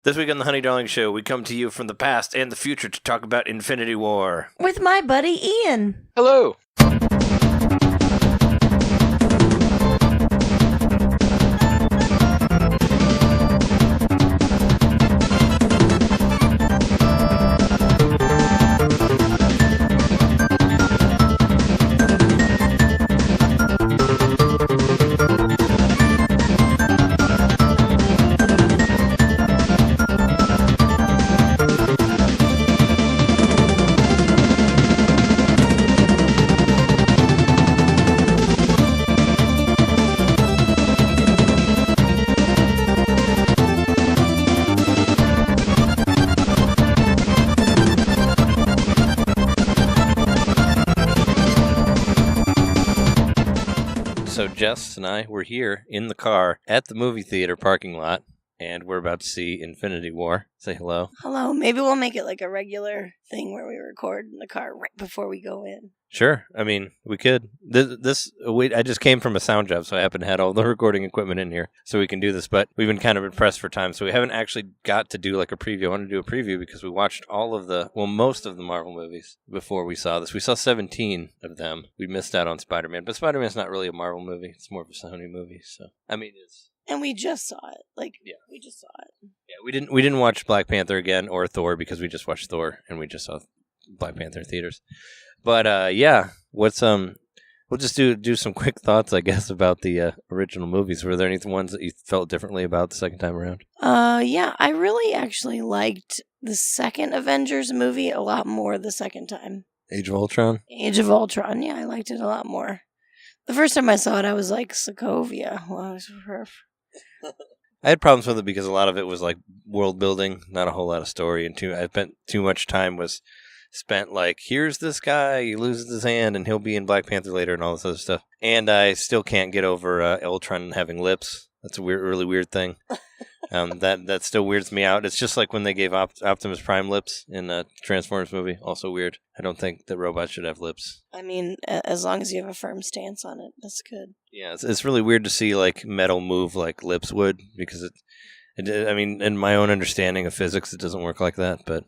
This week on the HoneyDarling Show, we come to you from the past and the future to talk about Infinity War. With my buddy Ian. Hello. So Jess and I were here in the car at the movie theater parking lot, and we're about to see Infinity War. Say hello. Hello. Maybe we'll make it like a regular thing where we record in the car right before we go in. Sure. I mean, we could. I just came from a sound job, so I happen to have all the recording equipment in here, so we can do this. But we've been kind of pressed for time, so we haven't actually got to do like a preview. I want to do a preview because we watched most of the Marvel movies before we saw this. We saw 17 of them. We missed out on Spider-Man, but Spider-Man's not really a Marvel movie. It's more of a Sony movie. So I mean, it's. And we just saw it. We just saw it. Yeah, we didn't watch Black Panther again or Thor because we just watched Thor and we just saw Black Panther in theaters. But we'll just do some quick thoughts, I guess, about the original movies. Were there any ones that you felt differently about the second time around? Yeah, I really actually liked the second Avengers movie a lot more the second time. Age of Ultron? Age of Ultron, yeah, I liked it a lot more. The first time I saw it, I was like, Sokovia. Well, it was rough. I had problems with it because a lot of it was like world building, not a whole lot of story, and I spent too much time was spent like, here's this guy, he loses his hand, and he'll be in Black Panther later, and all this other stuff. And I still can't get over Ultron having lips. That's a really weird thing. That still weirds me out. It's just like when they gave Optimus Prime lips in a Transformers movie. Also weird. I don't think that robots should have lips. I mean, as long as you have a firm stance on it, that's good. Yeah, it's really weird to see like metal move like lips would, because I mean, in my own understanding of physics, it doesn't work like that. But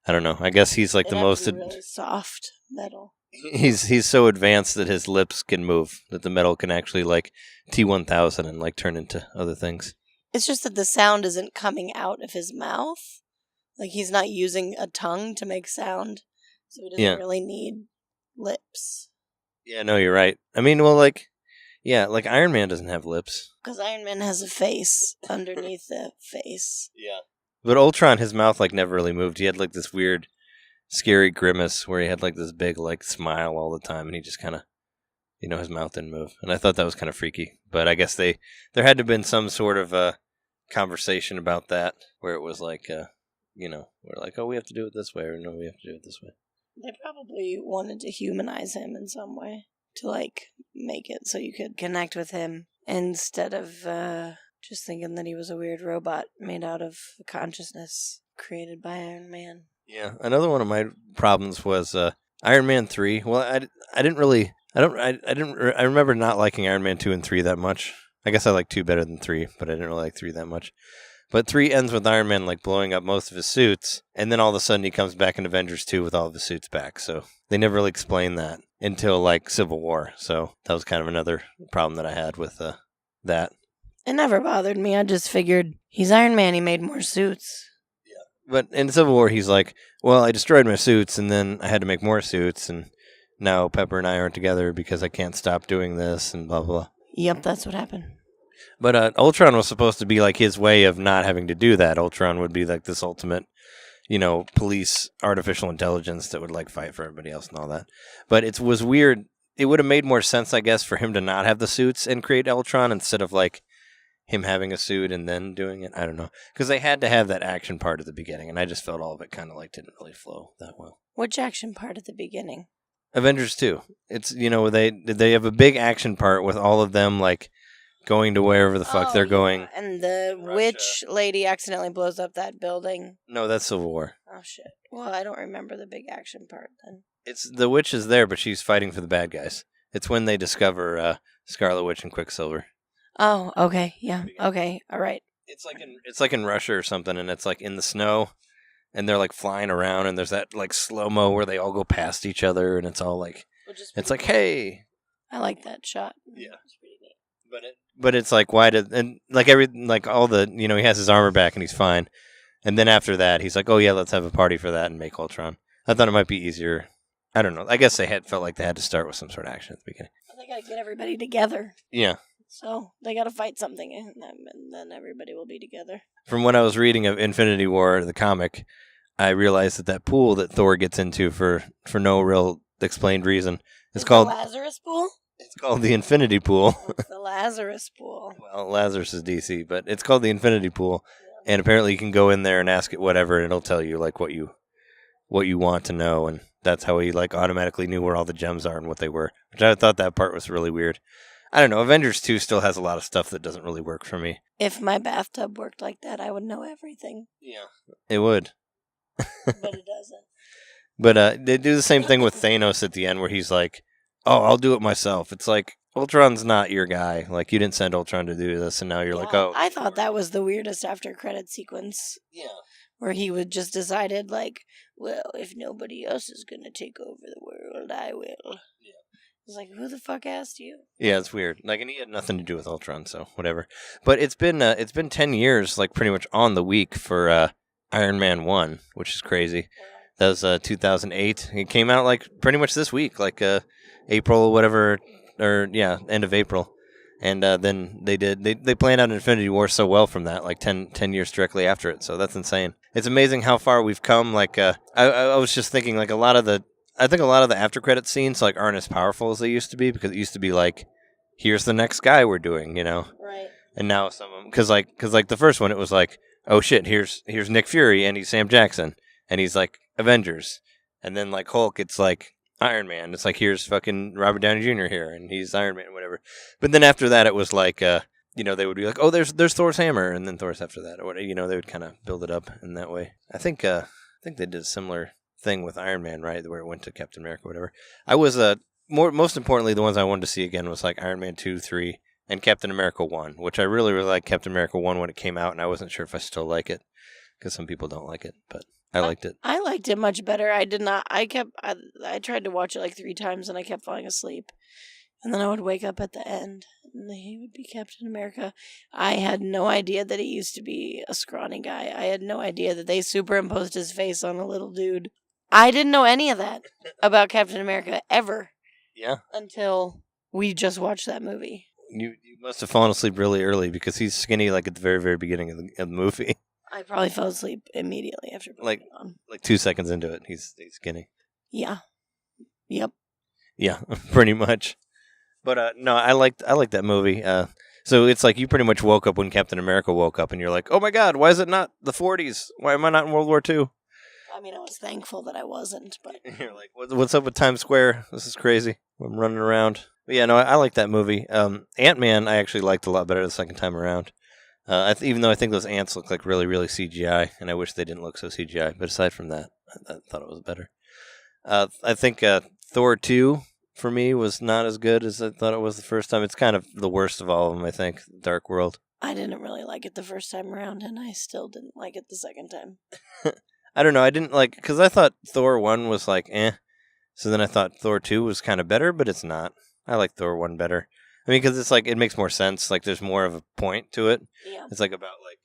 I don't know. I guess he's like the most really soft metal. He's so advanced that his lips can move, that the metal can actually like T-1000 and like turn into other things. It's just that the sound isn't coming out of his mouth. Like, he's not using a tongue to make sound, so he doesn't really need lips. Yeah, no, you're right. I mean, well, like Iron Man doesn't have lips. Because Iron Man has a face underneath the face. Yeah. But Ultron, his mouth like never really moved. He had like this weird, scary grimace where he had like this big like smile all the time, and he just kind of, his mouth didn't move. And I thought that was kind of freaky. But I guess there had to have been some sort of conversation about that where it was like, we're like, oh, we have to do it this way, or no, we have to do it this way. They probably wanted to humanize him in some way to like make it so you could connect with him instead of just thinking that he was a weird robot made out of consciousness created by Iron Man. Yeah, another one of my problems was Iron Man 3. Well, I remember not liking Iron Man 2 and 3 that much. I guess I like 2 better than 3, but I didn't really like 3 that much. But 3 ends with Iron Man like blowing up most of his suits, and then all of a sudden he comes back in Avengers 2 with all of his suits back. So they never really explained that until like Civil War. So that was kind of another problem that I had with that. It never bothered me. I just figured he's Iron Man. He made more suits. Yeah. But in Civil War, he's like, well, I destroyed my suits, and then I had to make more suits, and now Pepper and I aren't together because I can't stop doing this, and blah, blah. Yep, that's what happened. But Ultron was supposed to be like his way of not having to do that. Ultron would be like this ultimate, police artificial intelligence that would like fight for everybody else and all that. But it was weird. It would have made more sense, I guess, for him to not have the suits and create Ultron instead of like him having a suit and then doing it. I don't know. Because they had to have that action part at the beginning, and I just felt all of it kind of like didn't really flow that well. Which action part at the beginning? Avengers 2. It's, they have a big action part with all of them like going to wherever the fuck they're going. And the Russia. Witch lady accidentally blows up that building. No, that's Civil War. Oh, shit. Well, I don't remember the big action part then. It's the witch is there, but she's fighting for the bad guys. It's when they discover Scarlet Witch and Quicksilver. Oh, okay. Yeah. Okay. All right. It's like in Russia or something, and it's like in the snow, and they're like flying around, and there's that like slow mo where they all go past each other, and it's all like it's like cool. hey. I like that shot. Yeah, it's pretty neat. But it's like why did and like all the he has his armor back and he's fine, and then after that he's like oh yeah let's have a party for that and make Ultron. I thought it might be easier. I don't know. I guess they felt like they had to start with some sort of action at the beginning. Well, they got to get everybody together. Yeah. So they got to fight something, and then everybody will be together. From what I was reading of Infinity War, the comic, I realized that pool that Thor gets into for no real explained reason is called the Lazarus Pool. It's called the Infinity Pool. It's the Lazarus Pool. Well, Lazarus is DC, but it's called the Infinity Pool, and apparently you can go in there and ask it whatever, and it'll tell you like what you want to know, and that's how he like automatically knew where all the gems are and what they were. Which I thought that part was really weird. I don't know. Avengers 2 still has a lot of stuff that doesn't really work for me. If my bathtub worked like that, I would know everything. Yeah, it would. But it doesn't. But they do the same thing with Thanos at the end, where he's like, "Oh, I'll do it myself." It's like Ultron's not your guy. Like you didn't send Ultron to do this, and now you're like, "Oh." I thought that was the weirdest after credit sequence. Yeah. Where he would just decided like, well, if nobody else is gonna take over the world, I will. Yeah. It's like, who the fuck asked you? Yeah, it's weird. Like, and he had nothing to do with Ultron, so whatever. But it's been 10 years, like pretty much on the week for Iron Man 1, which is crazy. That was 2008. It came out like pretty much this week, like April or whatever, or yeah, end of April. And then they planned out Infinity War so well from that, like 10 years directly after it. So that's insane. It's amazing how far we've come. Like I was just thinking, like I think a lot of the after credit scenes like aren't as powerful as they used to be, because it used to be like, here's the next guy we're doing, Right. And now some of them, because like the first one, it was like, oh shit, here's Nick Fury and he's Sam Jackson and he's like Avengers, and then like Hulk, it's like Iron Man. It's like, here's fucking Robert Downey Jr. here and he's Iron Man, whatever. But then after that, it was like, they would be like, oh, there's Thor's hammer, and then Thor's after that, or whatever. They would kind of build it up in that way. I think they did a similar thing with Iron Man, right, where it went to Captain America, whatever. I was most importantly, the ones I wanted to see again was like Iron Man 2, 3, and Captain America 1, which I really, really liked Captain America 1 when it came out, and I wasn't sure if I still like it, because some people don't like it, but I liked it. I liked it much better. I did not. I tried to watch it like 3 times, and I kept falling asleep. And then I would wake up at the end, and he would be Captain America. I had no idea that he used to be a scrawny guy. I had no idea that they superimposed his face on a little dude. I didn't know any of that about Captain America ever. Yeah. Until we just watched that movie. You must have fallen asleep really early, because he's skinny like at the very, very beginning of the movie. I probably fell asleep immediately after putting it on. Like 2 seconds into it, he's skinny. Yeah. Yep. Yeah, pretty much. But no, I liked that movie. So it's like you pretty much woke up when Captain America woke up, and you're like, oh my god, why is it not the 40s? Why am I not in World War II? I mean, I was thankful that I wasn't, but... You're like, what's up with Times Square? This is crazy. I'm running around. But yeah, no, I like that movie. Ant-Man I actually liked a lot better the second time around. Even though I think those ants look like really, really CGI, and I wish they didn't look so CGI. But aside from that, I thought it was better. I think Thor 2, for me, was not as good as I thought it was the first time. It's kind of the worst of all of them, I think, Dark World. I didn't really like it the first time around, and I still didn't like it the second time. I don't know, I didn't like, because I thought Thor 1 was like, eh. So then I thought Thor 2 was kind of better, but it's not. I like Thor 1 better. I mean, because it's like, it makes more sense. Like, there's more of a point to it. Yeah. It's like about like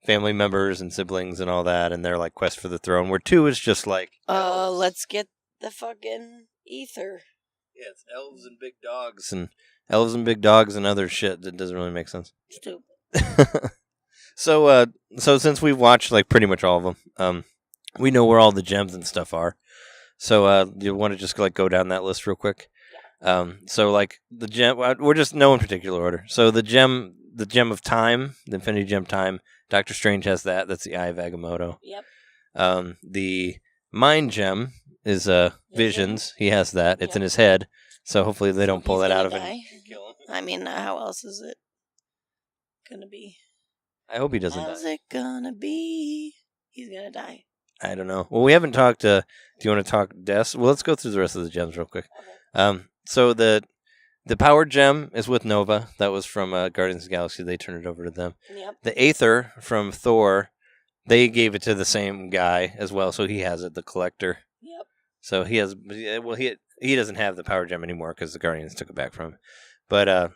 family members and siblings and all that, and their like quest for the throne. Where 2 is just like, let's get the fucking ether. Yeah, it's elves and big dogs and other shit that doesn't really make sense. Stupid. So since we've watched like pretty much all of them, we know where all the gems and stuff are. So do you want to just like go down that list real quick? So like the gem, we're just no in particular order. So the gem of time, the Infinity Gem Time, Doctor Strange has that. That's the Eye of Agamotto. Yep. The Mind Gem is Visions. He has that. It's in his head. So hopefully they don't pull that out of him and kill him. I mean, how else is it gonna be? I hope he doesn't die. How's it gonna be? He's gonna die. I don't know. Well, we haven't talked. Do you want to talk deaths? Well, let's go through the rest of the gems real quick. Okay. So the The power gem is with Nova. That was from Guardians of the Galaxy. They turned it over to them. Yep. The Aether from Thor, they gave it to the same guy as well, so he has it, the Collector. Yep. So he has, well, he doesn't have the power gem anymore because the Guardians took it back from him. But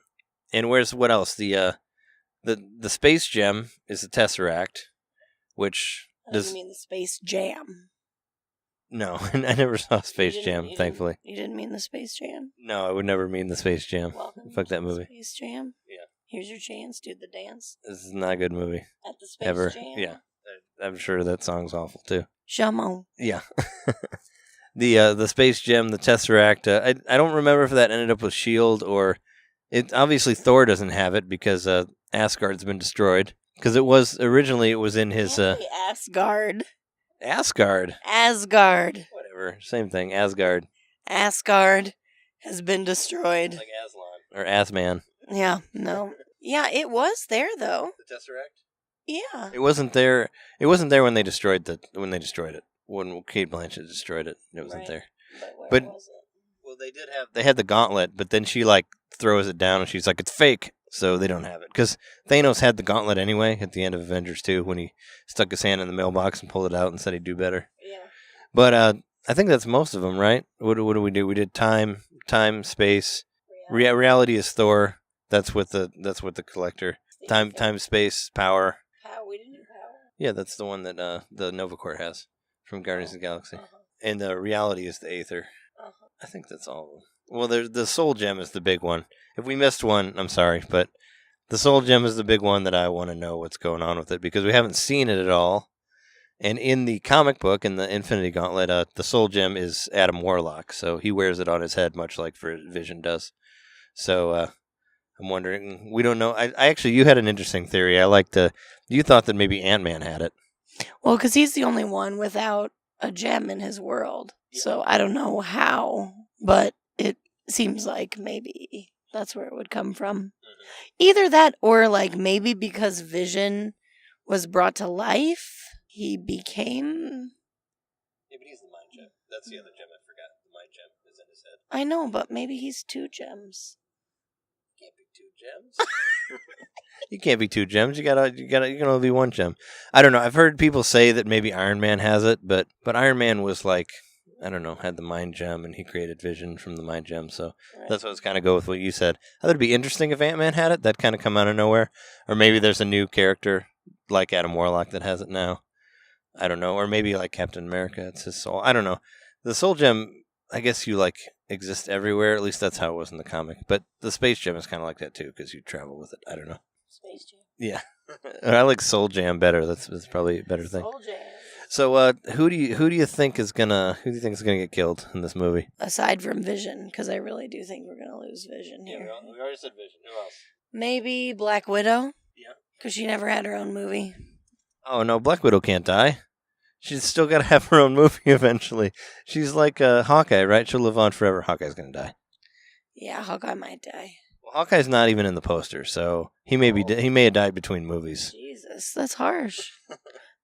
and what else? The space gem is the Tesseract, which does. You mean the Space Jam? No, I never saw Space Jam. Thankfully, you didn't mean the Space Jam. No, I would never mean the Space Jam. Welcome Fuck that movie. Space Jam. Yeah. Here's your chance. Do the dance. This is not a good movie. At the Space Ever. Jam. Yeah. I'm sure that song's awful too. Shamo. Yeah. The Space Gem, the Tesseract. I don't remember if that ended up with Shield or it. Obviously, Thor doesn't have it because Asgard's been destroyed. Because it was in his Asgard. Asgard. Whatever. Same thing. Asgard. Asgard has been destroyed. Like Aslan or Asman. Yeah. No. Yeah, it was there though. The Tesseract. Yeah. It wasn't there. It wasn't there when they destroyed it. When Kate Blanchett destroyed it, it wasn't there. But where was it? Well, they had the Gauntlet, but then she like throws it down and she's like, it's fake. So they don't have it. Because Thanos had the Gauntlet anyway at the end of Avengers 2 when he stuck his hand in the mailbox and pulled it out and said he'd do better. Yeah. But I think that's most of them, right? What do we do? We did time, space. Reality is Thor. That's with the Collector. Time, space, power. We didn't do power. Yeah, that's the one that the Nova Corps has from Guardians of the Galaxy. And the reality is the Aether. I think that's all of them. Well, the Soul Gem is the big one. If we missed one, I'm sorry, but the Soul Gem is the big one that I want to know what's going on with it because we haven't seen it at all. And in the comic book, in the Infinity Gauntlet, the Soul Gem is Adam Warlock, so he wears it on his head, much like Vision does. So I'm wondering, we don't know. I actually, you had an interesting theory. You thought that maybe Ant-Man had it. Well, because he's the only one without a gem in his world. Yeah. So I don't know how, but it seems like maybe that's where it would come from. Mm-hmm. Either that or like maybe because Vision was brought to life, he became... Yeah, but he's the mind gem. That's the other gem I forgot. The mind gem is in his head. I know, but maybe he's 2 gems. Can't be 2 gems. You can't be 2 gems. You can only be 1 gem. I don't know. I've heard people say that maybe Iron Man has it, but Iron Man was like, I don't know, had the mind gem and he created Vision from the mind gem. So That's what I was kind of go with what you said. I thought it'd be interesting if Ant-Man had it. That'd kind of come out of nowhere. Or maybe there's a new character like Adam Warlock that has it now. I don't know. Or maybe like Captain America. It's his soul. I don't know. The Soul Gem, I guess you like exist everywhere. At least that's how it was in the comic. But the Space Gem is kind of like that too because you travel with it. I don't know. Space Jam. Yeah. I like Soul Jam better. That's probably a better thing. Soul Jam. So, who do you think is gonna get killed in this movie? Aside from Vision, because I really do think we're gonna lose Vision here. Yeah, we already said Vision. Who else? Maybe Black Widow. Yeah. Because she never had her own movie. Oh no, Black Widow can't die. She's still got to have her own movie eventually. She's like Hawkeye, right? She'll live on forever. Hawkeye's gonna die. Yeah, Hawkeye might die. Well, Hawkeye's not even in the poster, so he may have died between movies. Jesus, that's harsh.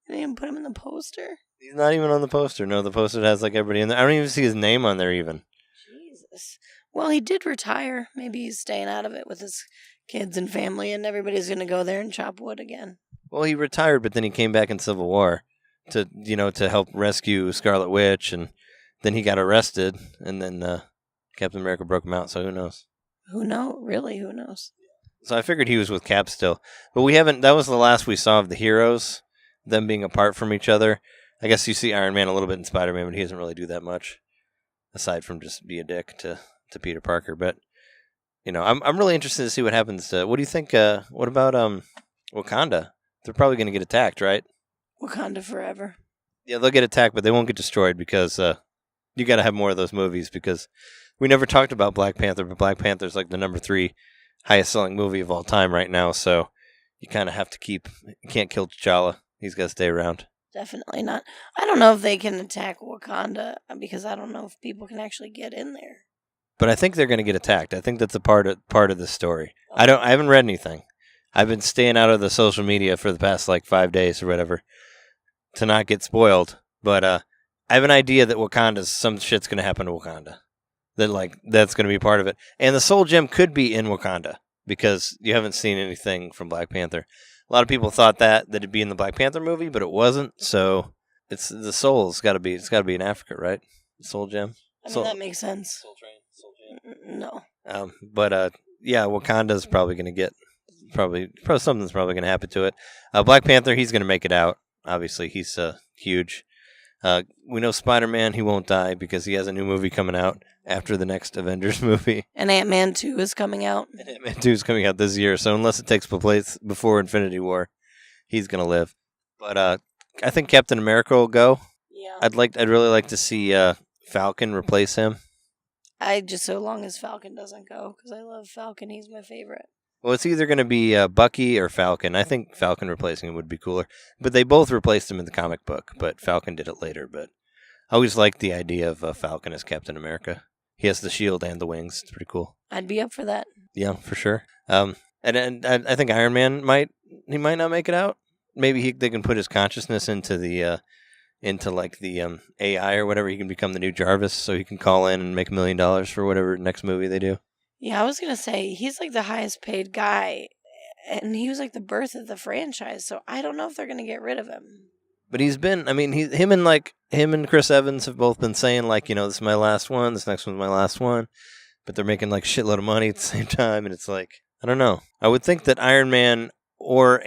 They didn't even put him in the poster. He's not even on the poster. No, the poster has like everybody in there. I don't even see his name on there even. Jesus. Well, he did retire. Maybe he's staying out of it with his kids and family, and everybody's going to go there and chop wood again. Well, he retired, but then he came back in Civil War to help rescue Scarlet Witch, and then he got arrested, and then Captain America broke him out, so who knows? Who knows? Really, who knows? So I figured he was with Cap still. But that was the last we saw of the heroes, them being apart from each other. I guess you see Iron Man a little bit in Spider-Man, but he doesn't really do that much, aside from just be a dick to Peter Parker. But, I'm really interested to see what happens. What do you think? What about Wakanda? They're probably going to get attacked, right? Wakanda forever. Yeah, they'll get attacked, but they won't get destroyed because you got to have more of those movies because we never talked about Black Panther, but Black Panther's like the number 3 highest selling movie of all time right now, so you kind of have to you can't kill T'Challa. He's got to stay around. Definitely not. I don't know if they can attack Wakanda because I don't know if people can actually get in there. But I think they're going to get attacked. I think that's a part of the story. Okay. I haven't read anything. I've been staying out of the social media for the past 5 days or whatever to not get spoiled. But I have an idea that some shit's going to happen to Wakanda. that like that's going to be part of it. And the Soul Gem could be in Wakanda because you haven't seen anything from Black Panther. A lot of people thought that it'd be in the Black Panther movie, but it wasn't. So it's the soul's got to be in Africa, right? Soul Gem. I mean, that makes sense. Soul Train. Soul Gem. No. But yeah, Wakanda's probably going to get probably something's probably going to happen to it. Black Panther, he's going to make it out. Obviously, he's huge. We know Spider-Man, he won't die because he has a new movie coming out after the next Avengers movie. And Ant-Man 2 is coming out. And Ant-Man 2 is coming out this year, so unless it takes place before Infinity War, he's going to live. But I think Captain America will go. Yeah. I'd really like to see Falcon replace him. So long as Falcon doesn't go, because I love Falcon, he's my favorite. Well, it's either going to be Bucky or Falcon. I think Falcon replacing him would be cooler. But they both replaced him in the comic book, but Falcon did it later. But I always liked the idea of Falcon as Captain America. He has the shield and the wings. It's pretty cool. I'd be up for that. Yeah, for sure. And I think Iron Man might not make it out. Maybe they can put his consciousness into the AI or whatever. He can become the new Jarvis, so he can call in and make $1 million for whatever next movie they do. Yeah, I was going to say, he's like the highest paid guy, and he was like the birth of the franchise, so I don't know if they're going to get rid of him. But he's been, I mean, him and Chris Evans have both been saying, like, this is my last one, this next one's my last one, but they're making, like, shitload of money at the same time, and it's like, I don't know. I would think that Iron Man or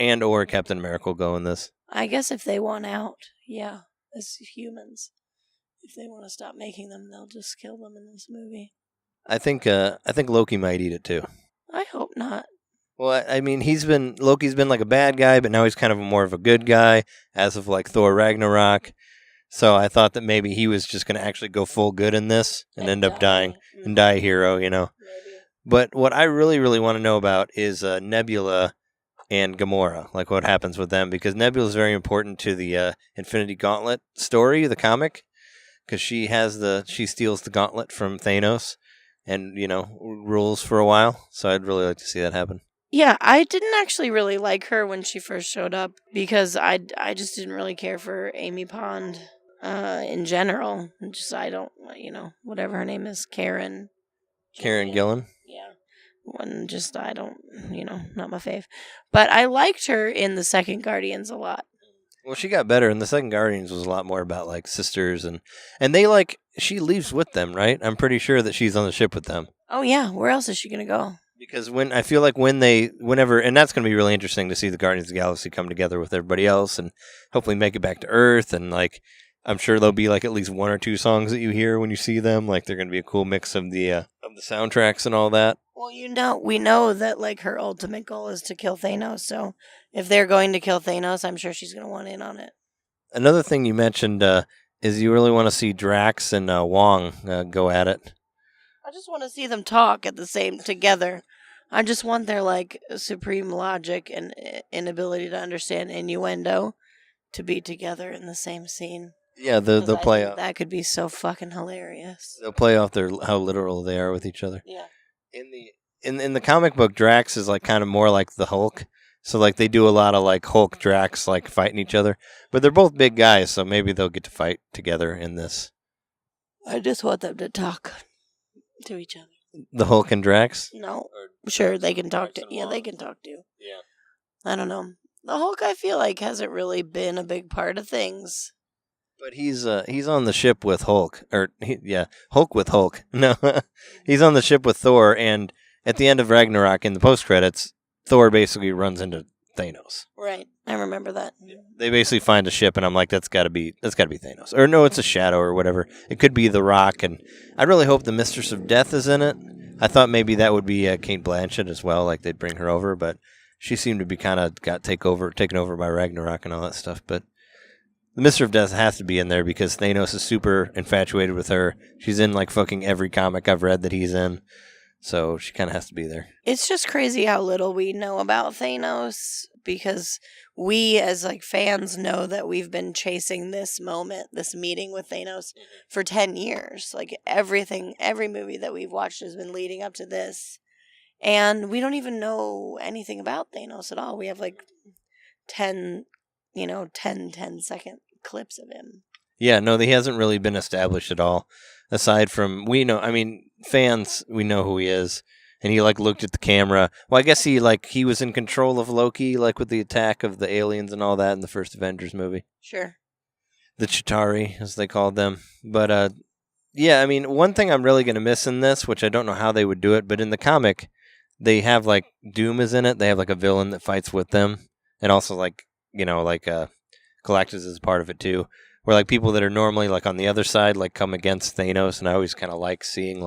Captain America will go in this. I guess if they want out, yeah, as humans. If they want to stop making them, they'll just kill them in this movie. I think Loki might eat it too. I hope not. Well, I mean, Loki's been like a bad guy, but now he's kind of more of a good guy as of like Thor Ragnarok. So I thought that maybe he was just going to actually go full good in this and end up dying and die a hero, Maybe. But what I really, really want to know about is Nebula and Gamora, like what happens with them, because Nebula is very important to the Infinity Gauntlet story, the comic, because she steals the gauntlet from Thanos. And, rules for a while. So I'd really like to see that happen. Yeah, I didn't actually really like her when she first showed up because I just didn't really care for Amy Pond in general. I don't, whatever her name is, Karen Gillan? Yeah. I don't, not my fave. But I liked her in the second Guardians a lot. Well, she got better, and the second Guardians was a lot more about, like, sisters, and they, she leaves with them, right? I'm pretty sure that she's on the ship with them. Oh, yeah. Where else is she going to go? Because I feel like whenever, and that's going to be really interesting to see the Guardians of the Galaxy come together with everybody else, and hopefully make it back to Earth, and, like, I'm sure there'll be, like, at least one or two songs that you hear when you see them, like, they're going to be a cool mix of the soundtracks and all that. Well, we know that, like, her ultimate goal is to kill Thanos, so if they're going to kill Thanos, I'm sure she's going to want in on it. Another thing you mentioned is you really want to see Drax and Wong go at it. I just want to see them talk together. I just want their, like, supreme logic and inability to understand innuendo to be together in the same scene. Yeah, they'll play off. That could be so fucking hilarious. They'll play off how literal they are with each other. Yeah. In the comic book, Drax is like kind of more like the Hulk. So like they do a lot of like Hulk Drax like fighting each other. But they're both big guys, so maybe they'll get to fight together in this. I just want them to talk to each other. The Hulk and Drax? No. Sure, they can talk to. Yeah, they can talk to. Yeah. I don't know. The Hulk, I feel like, hasn't really been a big part of things. But he's on the ship with Hulk. Hulk with Hulk. No, he's on the ship with Thor, and at the end of Ragnarok, in the post-credits, Thor basically runs into Thanos. Right, I remember that. They basically find a ship, and I'm like, that's got to be Thanos. Or no, it's a shadow or whatever. It could be The Rock, and I really hope the Mistress of Death is in it. I thought maybe that would be Kate Blanchett as well, like they'd bring her over, but she seemed to be kind of taken over by Ragnarok and all that stuff, but the Mistress of Death has to be in there because Thanos is super infatuated with her. She's in like fucking every comic I've read that he's in. So she kind of has to be there. It's just crazy how little we know about Thanos because we as like fans know that we've been chasing this moment, this meeting with Thanos for 10 years. Like every movie that we've watched has been leading up to this. And we don't even know anything about Thanos at all. We have like 10 10-second clips of him. Yeah, no, he hasn't really been established at all. aside from fans, we know who he is. And he looked at the camera. Well, I guess he was in control of Loki, with the attack of the aliens and all that in the first Avengers movie. Sure. The Chitauri, as they called them. But yeah, one thing I'm really gonna miss in this, which I don't know how they would do it, but in the comic, they have Doom is in it. They have a villain that fights with them, and also Galactus is part of it too. Where people that are normally on the other side come against Thanos, and I always kind of like seeing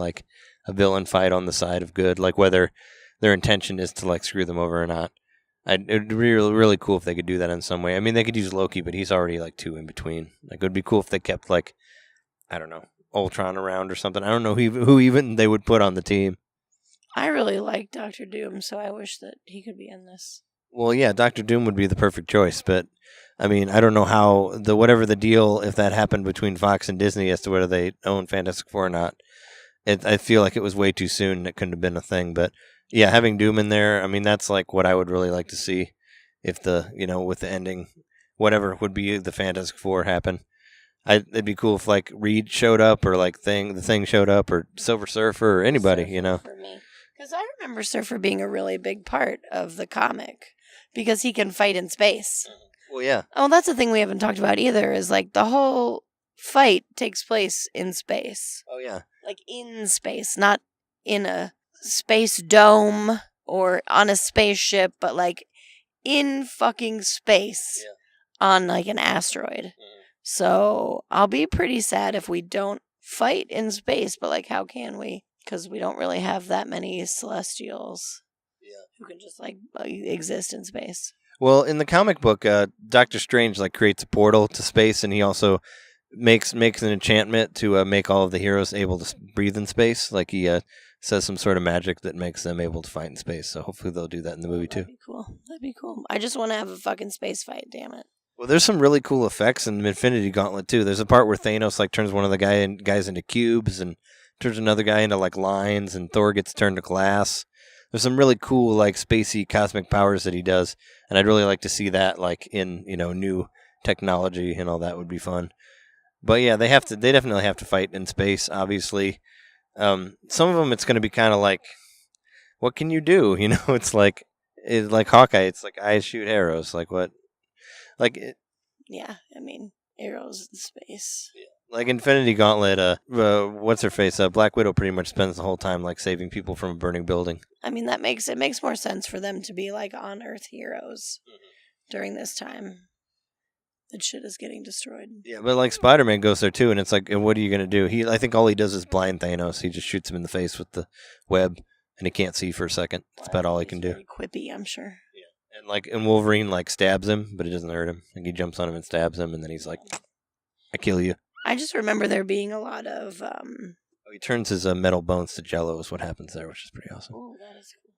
a villain fight on the side of good, whether their intention is to screw them over or not. It'd be really, really cool if they could do that in some way. They could use Loki, but he's already two in between. It would be cool if they kept I don't know, Ultron around or something. I don't know who even they would put on the team. I really like Doctor Doom, so I wish that he could be in this. Well, yeah, Doctor Doom would be the perfect choice, but I don't know how whatever the deal, if that happened between Fox and Disney as to whether they own Fantastic Four or not. I feel like it was way too soon and it couldn't have been a thing. But yeah, having Doom in there, that's what I would really like to see if with the ending, whatever would be the Fantastic Four happen. It'd be cool if Reed showed up or the Thing showed up or Silver Surfer or anybody, For me. Because I remember Surfer being a really big part of the comic because he can fight in space. Well, yeah. Oh, that's the thing we haven't talked about either is the whole fight takes place in space. Oh, yeah. In space, not in a space dome or on a spaceship, but in fucking space on an asteroid. Mm-hmm. So I'll be pretty sad if we don't fight in space, but how can we? Because we don't really have that many Celestials who can just exist in space. Well, in the comic book, Doctor Strange creates a portal to space, and he also makes an enchantment to make all of the heroes able to breathe in space. He says some sort of magic that makes them able to fight in space. So hopefully they'll do that in the movie too. That'd be cool. I just want to have a fucking space fight. Damn it. Well, there's some really cool effects in Infinity Gauntlet too. There's a part where Thanos turns one of the guys into cubes and turns another guy into lines, and Thor gets turned to glass. There's some really cool spacey cosmic powers that he does, and I'd really like to see that in new technology and all that would be fun. But yeah, they definitely have to fight in space, obviously. Some of them it's going to be kind of what can you do? It's like Hawkeye. It's eyes shoot arrows. What? Yeah, arrows in space. Yeah. Infinity Gauntlet. What's her face? Black Widow pretty much spends the whole time saving people from a burning building. That makes more sense for them to be on Earth heroes during this time. That shit is getting destroyed. Yeah, but Spider-Man goes there too, and it's and what are you gonna do? I think all he does is blind Thanos. He just shoots him in the face with the web, and he can't see for a second. That's about all he can do. Very quippy, I'm sure. Yeah, and Wolverine stabs him, but it doesn't hurt him. He jumps on him and stabs him, and then he's "I kill you." I just remember there being a lot of. He turns his metal bones to jello. Is what happens there, which is pretty awesome. Oh, that is cool.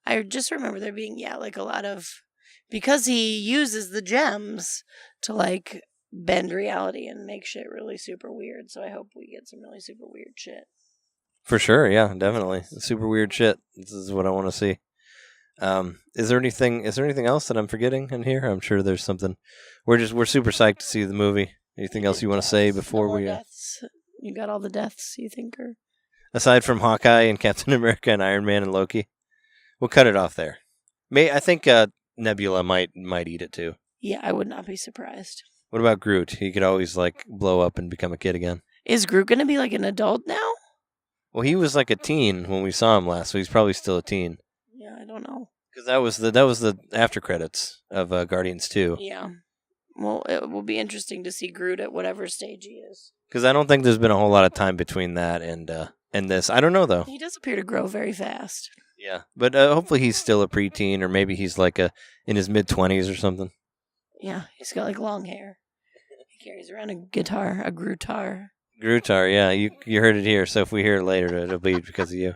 I just remember there being a lot of. Because he uses the gems to bend reality and make shit really super weird. So I hope we get some really super weird shit. For sure, yeah, definitely. Super weird shit. This is what I want to see. Is there anything else that I'm forgetting in here? I'm sure there's something. We're super psyched to see the movie. Anything else you want to say before we deaths. You got all the deaths you think are aside from Hawkeye and Captain America and Iron Man and Loki? We'll cut it off there. I think Nebula might eat it too. Yeah, I would not be surprised. What about Groot? He could always blow up and become a kid again. Is Groot going to be an adult now? Well, he was a teen when we saw him last, so he's probably still a teen. Yeah, I don't know. Because that was the after credits of Guardians 2. Yeah. Well, it will be interesting to see Groot at whatever stage he is. Because I don't think there's been a whole lot of time between that and this. I don't know though. He does appear to grow very fast. Yeah, but hopefully he's still a preteen, or maybe he's in his mid-20s or something. Yeah, he's got long hair. He carries around a guitar, a Grootar. Grootar, yeah, you heard it here. So if we hear it later, it'll be because of you.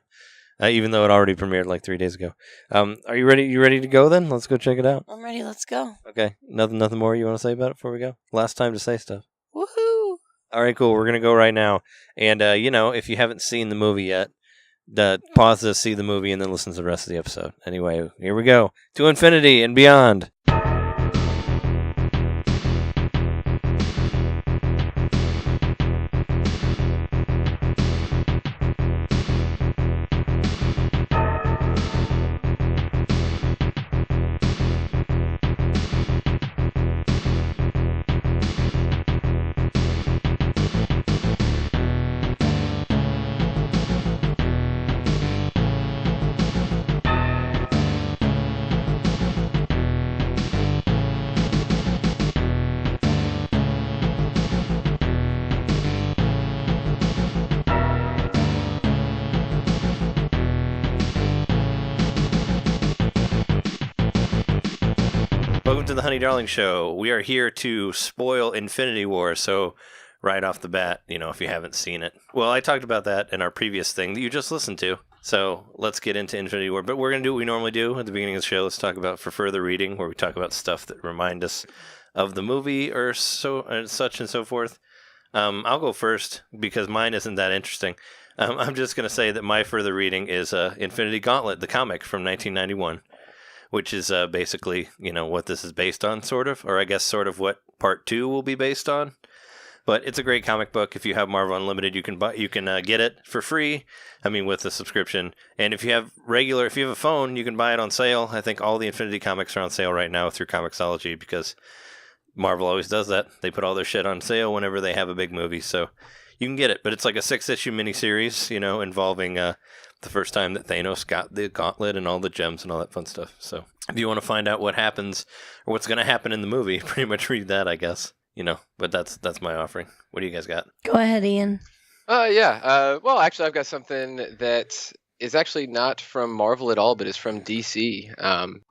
Even though it already premiered 3 days ago. Are you ready? You ready to go then? Let's go check it out. I'm ready. Let's go. Okay. Nothing more you want to say about it before we go? Last time to say stuff. Woohoo! All right, cool. We're gonna go right now. And if you haven't seen the movie yet, pause this, see the movie, and then listen to the rest of the episode. Anyway, here we go. To infinity and beyond. to the HoneyDarling Show. We are here to spoil Infinity War, so right off the bat, if you haven't seen it. Well, I talked about that in our previous thing that you just listened to. So let's get into Infinity War. But we're going to do what we normally do at the beginning of the show. Let's talk about For Further Reading, where we talk about stuff that remind us of the movie or such and so forth. I'll go first because mine isn't that interesting. I'm just going to say that my further reading is Infinity Gauntlet, the comic from 1991, which is basically, what this is based on, sort of, or I guess sort of what Part 2 will be based on. But it's a great comic book. If you have Marvel Unlimited, you can get it for free. With a subscription. And if you have a phone, you can buy it on sale. I think all the Infinity comics are on sale right now through Comixology because Marvel always does that. They put all their shit on sale whenever they have a big movie. So you can get it. But it's like a 6-issue miniseries, involving the first time that Thanos got the gauntlet and all the gems and all that fun stuff. So if you want to find out what happens or what's going to happen in the movie, pretty much read that, I guess. But that's my offering. What do you guys got? Go ahead, Ian. Well, actually, I've got something that is actually not from Marvel at all, but is from DC.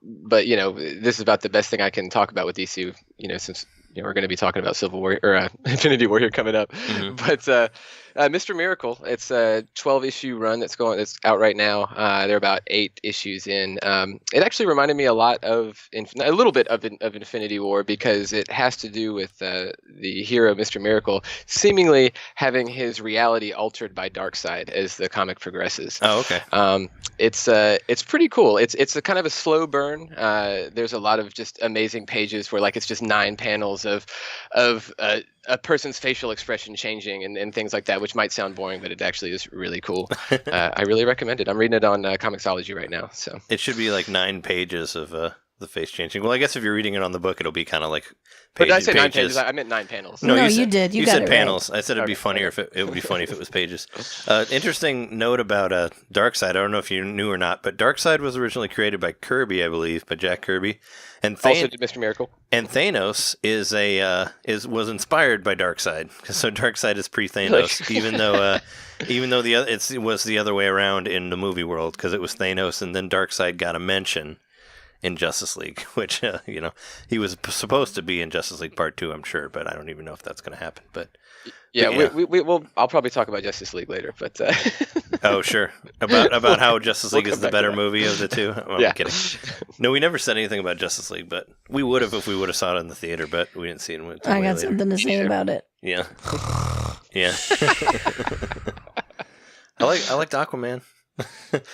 But this is about the best thing I can talk about with DC. Since we're going to be talking about Civil War or Infinity War here coming up. Mm-hmm. But Mr. Miracle, it's a 12-issue run that's out right now. They're about 8 issues in. It actually reminded me a little bit of Infinity War because it has to do with the hero Mr. Miracle seemingly having his reality altered by Darkseid as the comic progresses. Oh, okay. It's pretty cool. It's a kind of a slow burn. There's a lot of just amazing pages where it's just 9 panels of a person's facial expression changing and things like that, which might sound boring, but it actually is really cool. I really recommend it. I'm reading it on Comixology right now. So it should be 9 pages of the face changing. Well, I guess if you're reading it on the book, it'll be kind of like pages. But did I say 9 pages? I meant 9 panels. No, you did. You said it panels. Right. I said it'd be funnier if it would be funny if it was pages. Interesting note about Darkseid. I don't know if you knew or not, but Darkseid was originally created by Kirby, I believe, by Jack Kirby. And also did Mr. Miracle. And Thanos was inspired by Darkseid. So Darkseid is pre-Thanos, even though it was the other way around in the movie world because it was Thanos and then Darkseid got a mention in Justice League, which he was supposed to be in Justice League Part 2, I'm sure, but I don't even know if that's going to happen. But we'll I'll probably talk about Justice League later, but oh sure, about how Justice League is the better movie of the two. Well, I'm kidding. No, we never said anything about Justice League, but we would have if we would have saw it in the theater, but we didn't see it. I got something to say about it. Yeah, yeah. I liked Aquaman.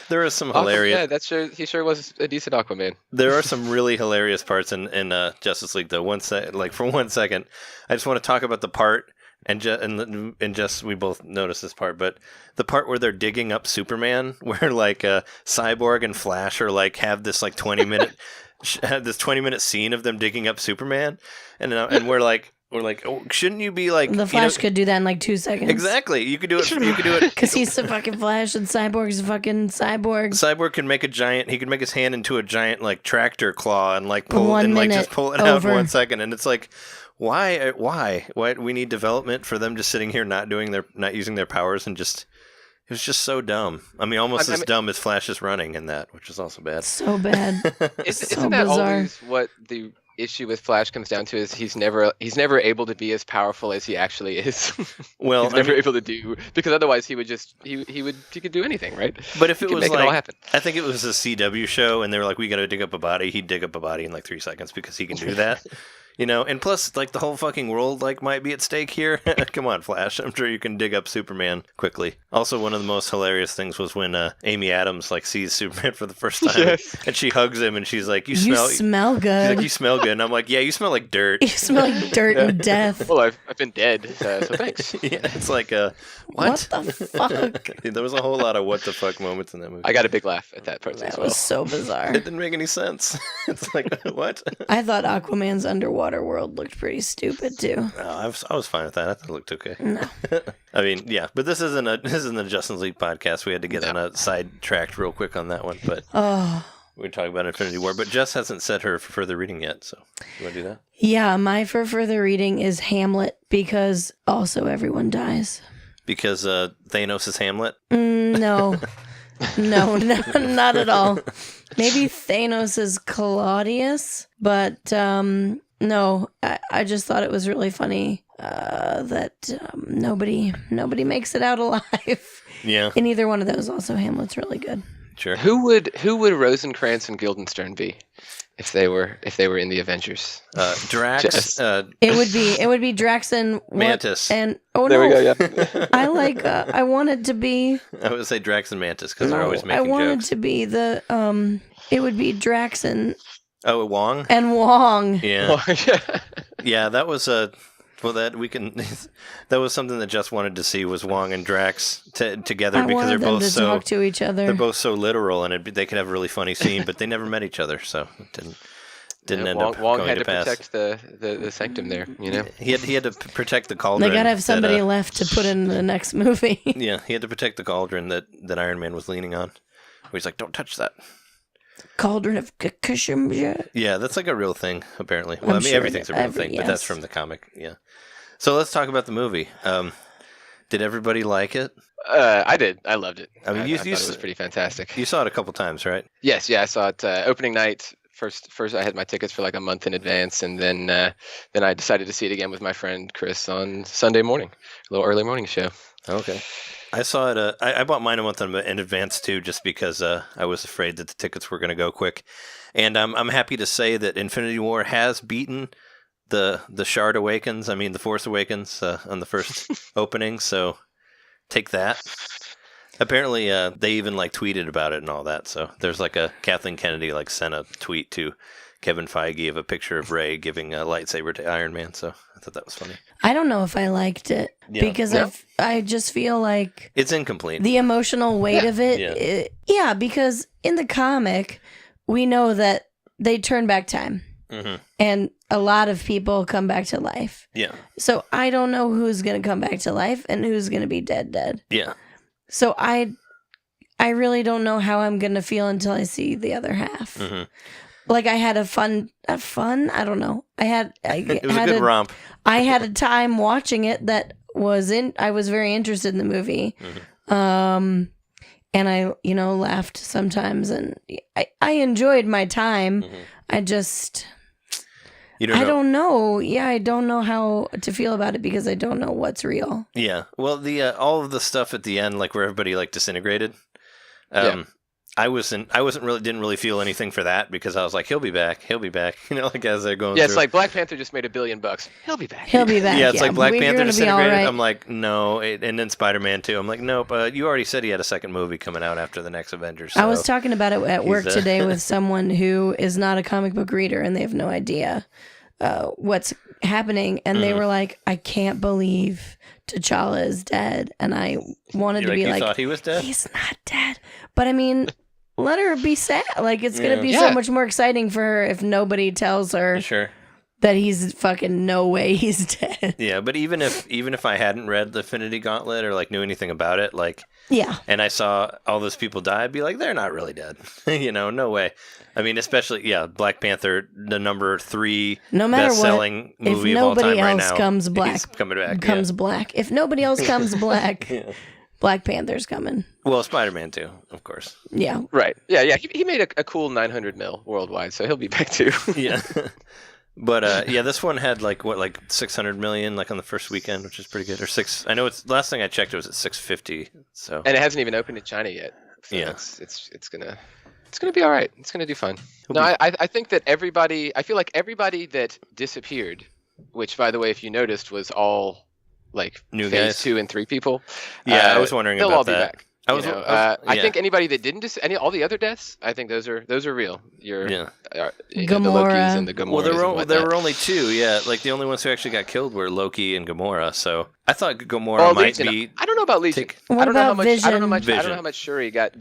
There are some hilarious. Yeah, he sure was a decent Aquaman. There are some really hilarious parts in Justice League, though. For 1 second, I just want to talk about the part, and just we both noticed this part, but the part where they're digging up Superman, where Cyborg and Flash are have this 20-minute this 20-minute scene of them digging up Superman, and we're like. Oh, shouldn't you be the Flash could do that in 2 seconds? Exactly, you could do it. You could do it because he's the fucking Flash and Cyborg's the fucking Cyborg. Cyborg can make he could make his hand into a giant tractor claw and pull just pull it over. out in 1 second, and it's why we need development for them just sitting here not using their powers and just. It was just so dumb. Almost as dumb as Flash is running in that, which is also bad. So bad. Isn't that always what the issue with Flash comes down to? Is he's never able to be as powerful as he actually is. Well, he's never able to do, because otherwise he would just he could do anything, right? But if it was make it all happen. I think it was a CW show, and they were like, "We got to dig up a body." He'd dig up a body in 3 seconds because he can do that. And plus, the whole fucking world, might be at stake here. Come on, Flash. I'm sure you can dig up Superman quickly. Also, one of the most hilarious things was when Amy Adams, sees Superman for the first time. Yes. And she hugs him, and she's like, you smell good. She's like, you smell good. And I'm like, yeah, you smell like dirt. You smell like dirt and death. Well, I've been dead, so thanks. Yeah, it's what? What the fuck? There was a whole lot of what the fuck moments in that movie. I got a big laugh at that part as well. That was so bizarre. It didn't make any sense. It's what? I thought Aquaman's underwater world looked pretty stupid too. No, I was fine with that. I thought it looked okay. No. Yeah, but this isn't a Justice League podcast. We had to get on a sidetracked real quick on that one, but we're talking about Infinity War. But Jess hasn't said her for further reading yet, so you want to do that? Yeah, my for further reading is Hamlet because also everyone dies. Because Thanos is Hamlet? No. No, not at all. Maybe Thanos is Claudius, but no, I just thought it was really funny that nobody makes it out alive. Yeah. In either one of those. Also, Hamlet's really good. Sure. Who would Rosencrantz and Guildenstern be if they were in the Avengers? Drax. It would be Drax and Mantis. And there we go. Yeah. I wanted to be. I would say Drax and Mantis because they're always making jokes. I wanted jokes. to be the It would be Drax and Wong. And Wong. Yeah. Yeah, that was that was something that Jess wanted to see was Wong and Drax together because they're both so talk to each other. They're both so literal, and they could have a really funny scene, but they never met each other, so it didn't end up Wong going had to to pass. protect the sanctum there, you know. He had to protect the cauldron. They gotta have somebody left to put in the next movie. Yeah, he had to protect the cauldron that Iron Man was leaning on. Where he's like, "Don't touch that." Cauldron of Kakashim. Yeah, that's like a real thing, apparently. Well, I mean, everything's a real thing, but that's from the comic. Yeah. So let's talk about the movie. Did everybody like it? I did. I loved it. I mean, I thought it was pretty fantastic. You saw it a couple times, right? Yes, yeah, I saw it opening night. First, I had my tickets for like a month in advance, and then I decided to see it again with my friend Chris on Sunday morning, a little early morning show. Okay. I saw it. I bought mine a month in advance too, just because I was afraid that the tickets were going to go quick. And I'm happy to say that Infinity War has beaten the Shard Awakens. I mean, the Force Awakens on the first opening. So take that. Apparently, they even like tweeted about it and all that. So there's like a Kathleen Kennedy like sent a tweet to Kevin Feige of a picture of Rey giving a lightsaber to Iron Man. So I thought that was funny. I don't know if I liked it because I just feel like it's incomplete. The emotional weight of it, because in the comic, we know that they turn back time. Mm-hmm. And a lot of people come back to life. Yeah. So I don't know who's going to come back to life and who's going to be dead. Yeah. So I really don't know how I'm going to feel until I see the other half. Mm-hmm. Like I had a fun. I don't know. It was a good romp. I had a time watching it I was very interested in the movie. Mm-hmm. And I, laughed sometimes and I enjoyed my time. Mm-hmm. I just, I don't know. Yeah, I don't know how to feel about it because I don't know what's real. Yeah. Well, all of the stuff at the end, like where everybody like disintegrated. I didn't really feel anything for that because I was like, he'll be back, like as they're going through. It's like Black Panther just made $1 billion. He'll be back. Yeah, it's like Black Panther disintegrated. Right. I'm like, no. And then Spider-Man 2. I'm like, nope. You already said he had a second movie coming out after the next Avengers. So I was talking about it at work today with someone who is not a comic book reader and they have no idea what's happening. And they were like, I can't believe T'Challa is dead. And I wanted to be like, you thought he was dead? He's not dead. But I mean... Let her be sad. Like, it's going to be so much more exciting for her if nobody tells her that he's fucking no way he's dead. Yeah, but even if I hadn't read the Infinity Gauntlet or, like, knew anything about it, like... Yeah. And I saw all those people die, I'd be like, they're not really dead. No way. I mean, especially, Black Panther, the number 3 best-selling movie of all time right now. If nobody else comes black, he's coming back. Black. If nobody else comes black... Black Panther's coming. Well, Spider-Man too, of course. Yeah. Right. Yeah. He made a cool 900 mil worldwide, so he'll be back too. Yeah. But this one had like 600 million like on the first weekend, which is pretty good. Or I know it's last thing I checked it was at 650. So. And it hasn't even opened in China yet. So it's gonna be all right. It's gonna do fine. I think that I feel like everybody that disappeared, which by the way, if you noticed, was all. Like new phase guys. 2 and 3 people. Yeah, I was wondering about that. They'll all be back. I think anybody that didn't all the other deaths, I think those are real. Gamora. The Lokis and the Gamoras. Well, there were only 2. Yeah, like the only ones who actually got killed were Loki and Gamora. So I thought Gamora might be. I don't know about Legion. I don't know how much Shuri got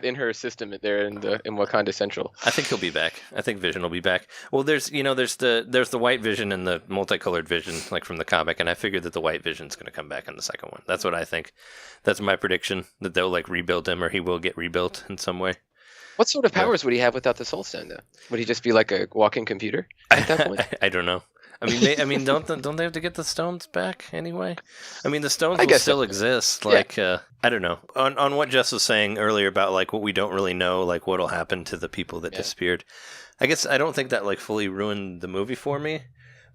in her system there in Wakanda Central. I think he'll be back. I think Vision will be back. Well, there's the white Vision and the multicolored Vision like from the comic, and I figured that the white Vision's going to come back in the second one. That's what I think. That's my prediction that they'll like rebuild him or he will get rebuilt in some way. What sort of powers would he have without the Soul Stone though? Would he just be like a walking computer at that point? I don't know. I mean, don't they have to get the stones back anyway? I mean, the stones I will guess still so. exist. Like, I don't know. On what Jess was saying earlier about like what we don't really know, like what'll happen to the people that disappeared. I guess I don't think that like fully ruined the movie for me.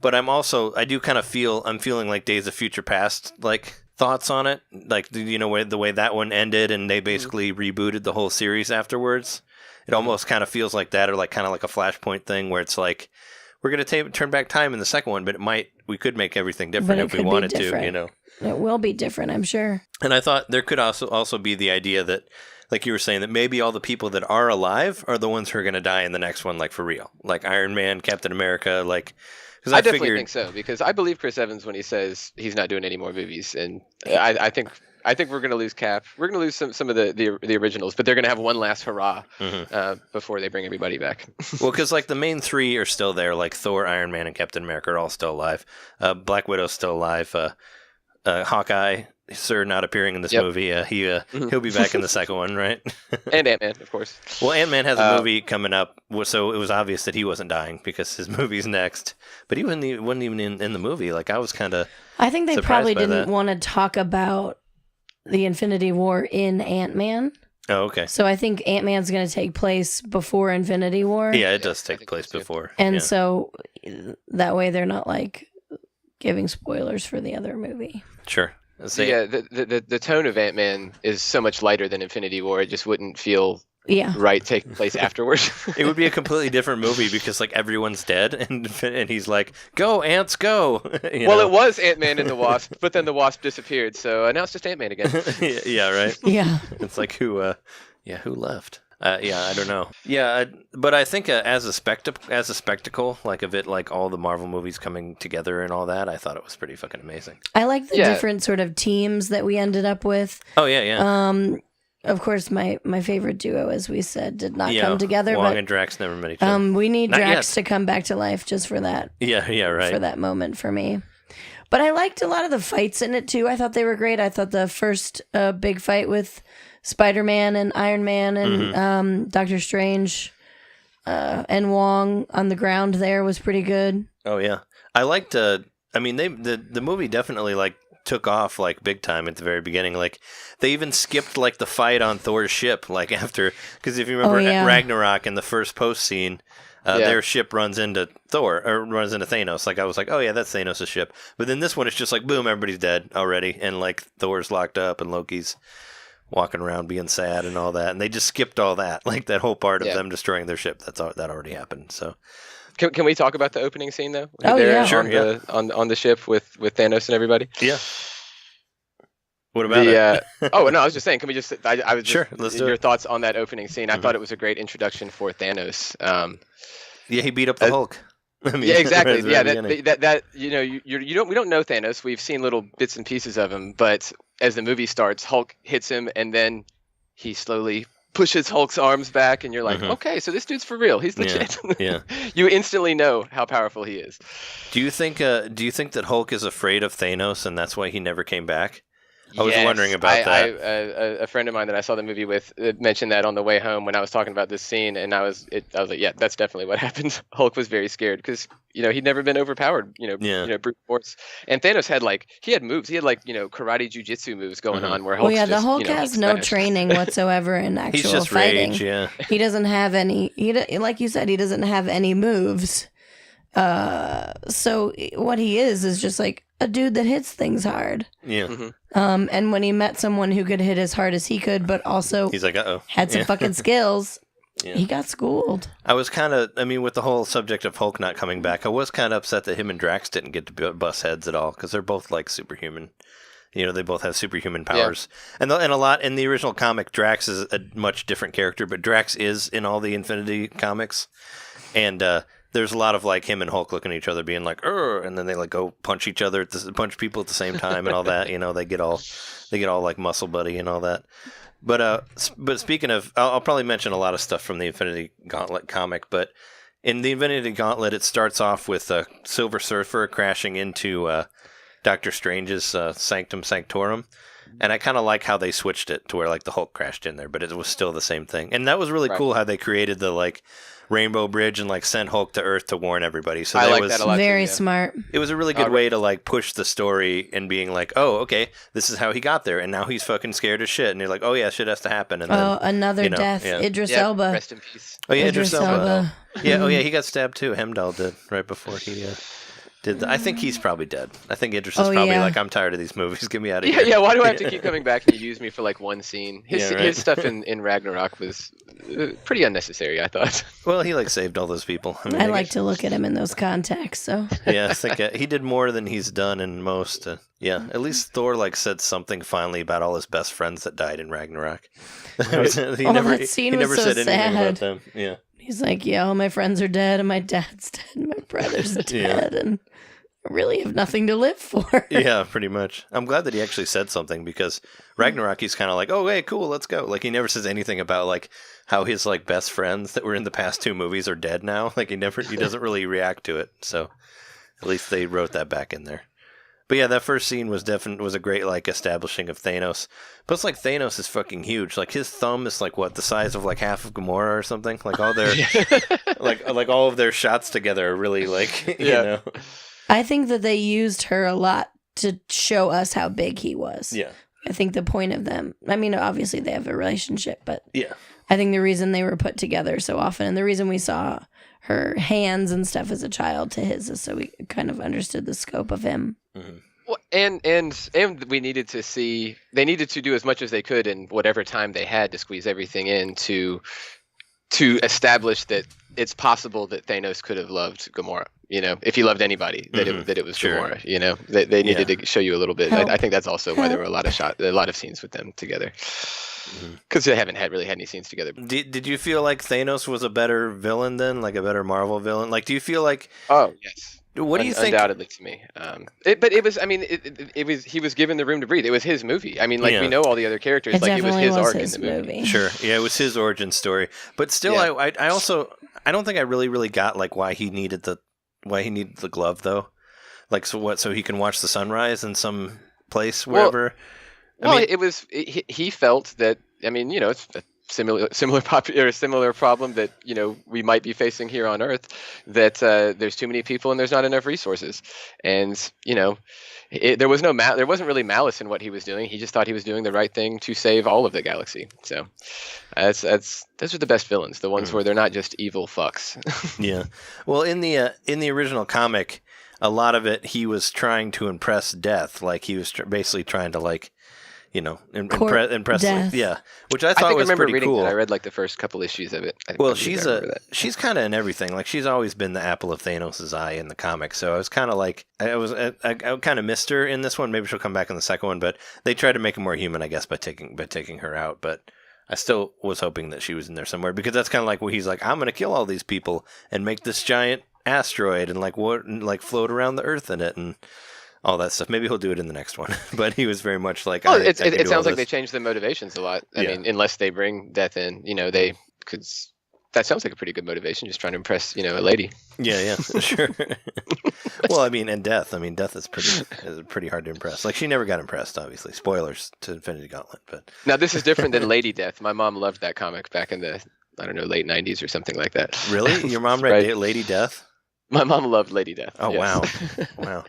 But I do kind of I'm feeling like Days of Future Past like thoughts on it, like the way that one ended, and they basically rebooted the whole series afterwards. It almost kind of feels like that, or like kind of like a Flashpoint thing, where it's like we're gonna turn back time in the second one, but we could make everything different if we wanted to, It will be different, I'm sure. And I thought there could also be the idea that, like you were saying, that maybe all the people that are alive are the ones who are gonna die in the next one, like for real, like Iron Man, Captain America, like. I definitely think so, because I believe Chris Evans when he says he's not doing any more movies, and I think we're going to lose Cap. We're going to lose some of the originals, but they're going to have one last hurrah before they bring everybody back. Well, because like the main three are still there, like Thor, Iron Man, and Captain America are all still alive. Black Widow's still alive. Hawkeye, sir, not appearing in this movie. He'll be back in the second one, right? And Ant-Man, of course. Well, Ant-Man has a movie coming up, so it was obvious that he wasn't dying because his movie's next. But he wasn't even in the movie. Like I was kind of. I think they probably didn't want to talk about the Infinity War in Ant-Man. Oh, okay. So I think Ant-Man's going to take place before Infinity War. Yeah, it does take place before. And so that way they're not like giving spoilers for the other movie. Sure. So yeah, the tone of Ant-Man is so much lighter than Infinity War. It just wouldn't feel right taking place afterwards. It would be a completely different movie because like everyone's dead and he's like, "Go ants, go!" It was Ant-Man and the Wasp, but then the Wasp disappeared, so now it's just Ant-Man again. Yeah, right. Yeah, it's like who left? I don't know. Yeah, but I think as a spectacle, like of it, like all the Marvel movies coming together and all that, I thought it was pretty fucking amazing. I like the different sort of teams that we ended up with. Oh yeah. Of course, my favorite duo, as we said, did not come together. Wong and Drax never met each other. We need Drax to come back to life just for that. Yeah, right. For that moment for me. But I liked a lot of the fights in it too. I thought they were great. I thought the first big fight with Spider-Man and Iron Man and Doctor Strange and Wong on the ground there was pretty good. Oh yeah, I liked. The movie definitely like took off like big time at the very beginning. Like they even skipped like the fight on Thor's ship, like after, because if you remember Ragnarok in the first post scene, their ship runs into Thanos. Like I was like, oh yeah, that's Thanos' ship. But then this one, it's just like boom, everybody's dead already, and like Thor's locked up and Loki's walking around being sad and all that, and they just skipped all that, like that whole part of them destroying their ship. That already happened. So. Can we talk about the opening scene though? Oh yeah, sure. On the ship with Thanos and everybody. Yeah. What about it? Oh no, I was just saying. Can we just? I was sure. Let's do your it. thoughts on that opening scene. I thought it was a great introduction for Thanos. Yeah, he beat up the Hulk. I mean, yeah, exactly. That we don't know Thanos. We've seen little bits and pieces of him, but as the movie starts, Hulk hits him, and then he slowly pushes Hulk's arms back, and you're like, okay, so this dude's for real. He's legit. Yeah. You instantly know how powerful he is. Do you think that Hulk is afraid of Thanos, and that's why he never came back? I was wondering about that. A friend of mine that I saw the movie with mentioned that on the way home when I was talking about this scene, and I was like, yeah, that's definitely what happened. Hulk was very scared because he'd never been overpowered, brute force. And Thanos had moves. He had karate jujitsu moves going on where Hulk. The Hulk has no training whatsoever in actual He's just fighting. Rage, yeah. He doesn't have any. Like you said, he doesn't have any moves. So what he is just like a dude that hits things hard. Yeah. And when he met someone who could hit as hard as he could, but also he's like, had some fucking skills, he got schooled. I was kind of, with the whole subject of Hulk not coming back, I was kind of upset that him and Drax didn't get to bust heads at all, because they're both like superhuman. They both have superhuman powers. Yeah. And a lot in the original comic, Drax is a much different character, but Drax is in all the Infinity comics. And there's a lot of like him and Hulk looking at each other being like, and then they like go punch each other, punch people at the same time and all that. They get all like muscle buddy and all that. But speaking of, I'll probably mention a lot of stuff from the Infinity Gauntlet comic, but in the Infinity Gauntlet, it starts off with Silver Surfer crashing into Doctor Strange's Sanctum Sanctorum. And I kind of like how they switched it to where like the Hulk crashed in there, but it was still the same thing. And that was really cool how they created the like Rainbow Bridge and like sent Hulk to Earth to warn everybody. So I that like was that a lot. Very too, yeah. smart. It was a really good way to like push the story and being like, oh, okay, this is how he got there, and now he's fucking scared as shit. And you're like, oh yeah, shit has to happen. And then, Another death. yeah. Idris Elba. Rest in peace. Oh yeah, Idris Elba. Yeah, oh yeah, Mm-hmm. he got stabbed too. Hemdall did right before he did that. I think he's probably dead. I think Idris is probably like, I'm tired of these movies. Get me out of here. Yeah, why do I have to keep coming back and you use me for like one scene? His Yeah, right. his stuff in Ragnarok was pretty unnecessary, I thought. Well, he like saved all those people. I mean, I like to look at him in those contexts. So Yeah, I think he did more than he's done in most. Yeah, at least Thor like said something finally about all his best friends that died in Ragnarok. he never that scene he was never so said anything sad. about them. Yeah. he's like, yeah, all my friends are dead, and my dad's dead, and my brother's dead, and I really have nothing to live for. Yeah, pretty much. I'm glad that he actually said something because Ragnarok, he's kind of like, oh, hey, cool, let's go. Like, he never says anything about, like, how his, like, best friends that were in the past two movies are dead now. Like, he doesn't really react to it. So, at least they wrote that back in there. But yeah, that first scene was a great, like, establishing of Thanos. Plus, like, Thanos is fucking huge. Like, his thumb is, like, what, the size of, like, half of Gamora or something? Like, all their, like all of their shots together are really, like, you know. I think that they used her a lot to show us how big he was. Yeah. I think the point of them, I mean, obviously they have a relationship, but Yeah. I think the reason they were put together so often and the reason we saw her hands and stuff as a child to his is so we kind of understood the scope of him. Mm-hmm. Well, and we needed to see, they needed to do as much as they could in whatever time they had to squeeze everything in to establish that it's possible that Thanos could have loved Gamora. You know, if he loved anybody, that it was Gamora. You know, they needed to show you a little bit. I think that's also why there were a lot of scenes with them together, because they haven't really had any scenes together. Did you feel like Thanos was a better villain then, like a better Marvel villain? Like, do you feel like? Oh yes. What do you think? Undoubtedly to me. But it was. I mean, it was. He was given the room to breathe. It was his movie. I mean, like we know all the other characters. It like it was definitely his was arc his in the movie. Sure. Yeah, it was his origin story. But still, I also don't think I really got like why he needed the glove though. Like so he can watch the sunrise in some place wherever. He felt that. I mean, you know, it's a similar problem that, you know, we might be facing here on Earth, that there's too many people and there's not enough resources, and you know, there wasn't really malice in what he was doing. He just thought he was doing the right thing to save all of the galaxy. So those are the best villains, the ones where they're not just evil fucks. Yeah. Well, in the original comic, a lot of it he was trying to impress Death. Like he was basically trying to like, you know, impress. Death. Yeah, which I thought was pretty cool. That. I read like the first couple issues of it. Well, she's kind of in everything. Like she's always been the apple of Thanos' eye in the comics. So I was kind of like, I kind of missed her in this one. Maybe she'll come back in the second one, but they tried to make her more human, I guess, by taking her out. But I still was hoping that she was in there somewhere, because that's kind of like what he's like, I'm going to kill all these people and make this giant asteroid and float around the Earth in it and all that stuff. Maybe he'll do it in the next one. But he was very much like, oh, it sounds like they changed the motivations a lot. I Yeah. mean, unless they bring Death in, you know, they could. That sounds like a pretty good motivation, just trying to impress, you know, a lady. Yeah, sure. Well, I mean, and Death. I mean, Death is pretty hard to impress. Like, she never got impressed, obviously. Spoilers to Infinity Gauntlet, but Now, this is different than Lady Death. My mom loved that comic back in the, I don't know, late 90s or something like that. Really? Your mom read Lady Death? My mom loved Lady Death. Oh, yes. Wow.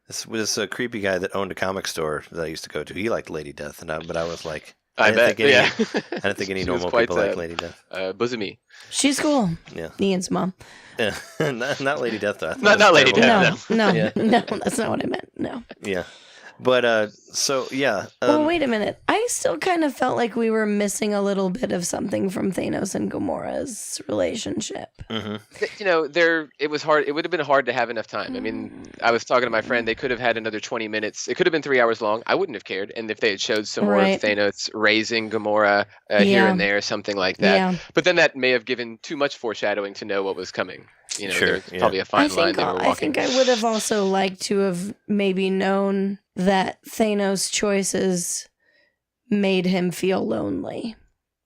This was a creepy guy that owned a comic store that I used to go to. He liked Lady Death, but I was like, I didn't think any normal people like Lady Death. Bosomy. She's cool. Yeah. Ian's mom. Yeah. not Lady Death, though. Not Lady Death. No, Yeah. no, that's not what I meant. No. Yeah. But, so, yeah. Well, wait a minute. I still kind of felt like we were missing a little bit of something from Thanos and Gamora's relationship. Mm-hmm. You know, it was hard. It would have been hard to have enough time. I mean, I was talking to my friend. They could have had another 20 minutes. It could have been 3 hours long. I wouldn't have cared. And if they had showed some more of Thanos raising Gamora here and there, something like that. Yeah. But then that may have given too much foreshadowing to know what was coming. You know, there's probably a fine line they were walking. I think I would have also liked to have maybe known that Thanos' choices made him feel lonely.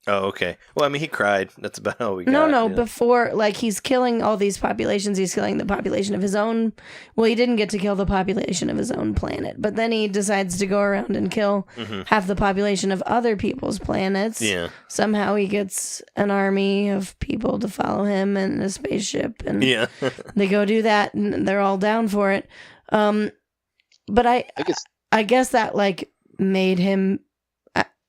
Oh, okay. Well, I mean, he cried. That's about all we got. No, before, like, he's killing all these populations. He's killing the population of his own. Well, he didn't get to kill the population of his own planet, but then he decides to go around and kill half the population of other people's planets. Yeah. Somehow he gets an army of people to follow him and a spaceship, and they go do that, and they're all down for it. But I guess that, like, made him...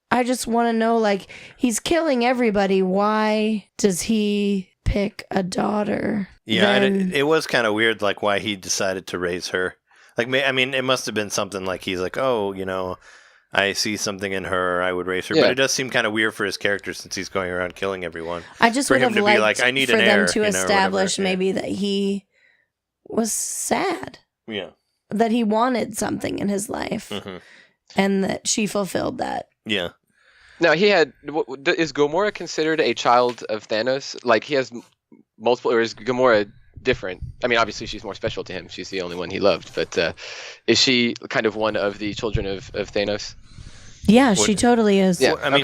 I just want to know, like, he's killing everybody. Why does he pick a daughter? Yeah, it was kind of weird, like, why he decided to raise her. Like, I mean, it must have been something like he's like, oh, you know, I see something in her, I would raise her. Yeah. But it does seem kind of weird for his character since he's going around killing everyone. I just would have liked like, I need for an them heir, to establish maybe that he was sad. Yeah. That he wanted something in his life. Mm-hmm. And that she fulfilled that. Yeah. Now, is Gamora considered a child of Thanos? Like, he has multiple, or is Gamora different? I mean, obviously she's more special to him. She's the only one he loved. But is she kind of one of the children of Thanos? Yeah, she totally is. Yeah, I mean,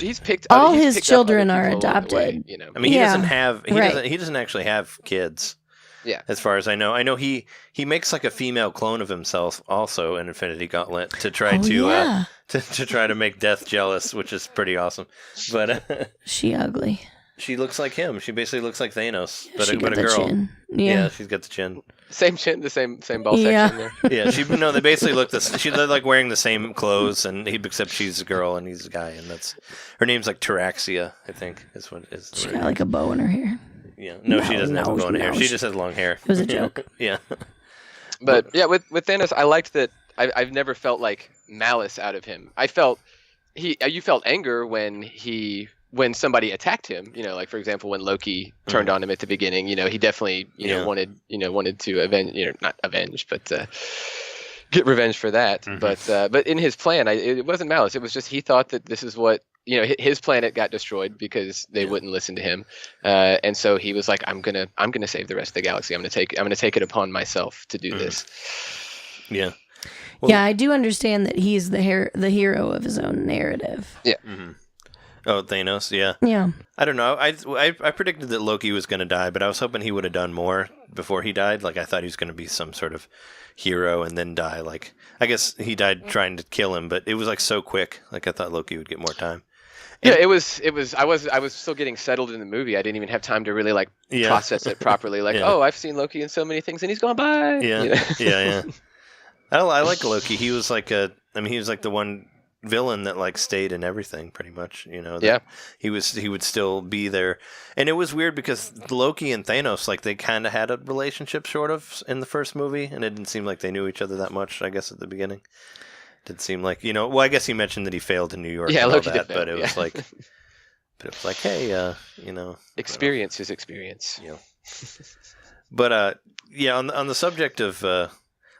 he's picked all his children are adopted. Way, you know? I mean, he doesn't have, he doesn't actually have kids. Yeah. As far as I know he makes like a female clone of himself also in Infinity Gauntlet to try to try to make Death jealous, which is pretty awesome. But she ugly. She looks like him. She basically looks like Thanos, but a girl. Chin. Yeah, she's got the chin. Same chin, the same ball section there. Yeah, they basically look they're like wearing the same clothes, and except she's a girl and he's a guy, and that's her name's like Taraxia, I think is what is. She got like a bow in her hair. Yeah, no, she doesn't have bow in her hair. She just has long hair. It was a joke. Yeah, but yeah, with Thanos, I liked that. I've never felt like malice out of him. I felt you felt anger when somebody attacked him. You know, like for example, when Loki turned on him at the beginning. You know, he definitely wanted to avenge. You know, not avenge, but get revenge for that. Mm-hmm. But in his plan, it wasn't malice. It was just he thought that this is what. You know, his planet got destroyed because they wouldn't listen to him, and so he was like, "I'm gonna save the rest of the galaxy. I'm gonna take it upon myself to do this." Yeah. Well, yeah, I do understand that he's the hero of his own narrative. Yeah. Mm-hmm. Oh, Thanos. Yeah. Yeah. I don't know. I predicted that Loki was going to die, but I was hoping he would have done more before he died. Like I thought he was going to be some sort of hero and then die. Like I guess he died trying to kill him, but it was like so quick. Like I thought Loki would get more time. Yeah, it was. I was still getting settled in the movie. I didn't even have time to really process it properly. Like, oh, I've seen Loki in so many things, and he's gone by. Yeah, you know? yeah. I like Loki. He was like he was like the one villain that like stayed in everything pretty much. You know. He would still be there, and it was weird because Loki and Thanos like they kind of had a relationship sort of in the first movie, and it didn't seem like they knew each other that much. I guess at the beginning. Did seem like well, I guess he mentioned that he failed in New York. Yeah, and Loki all that, did fail, but it was like, hey, experience is experience. Yeah. But on the subject of I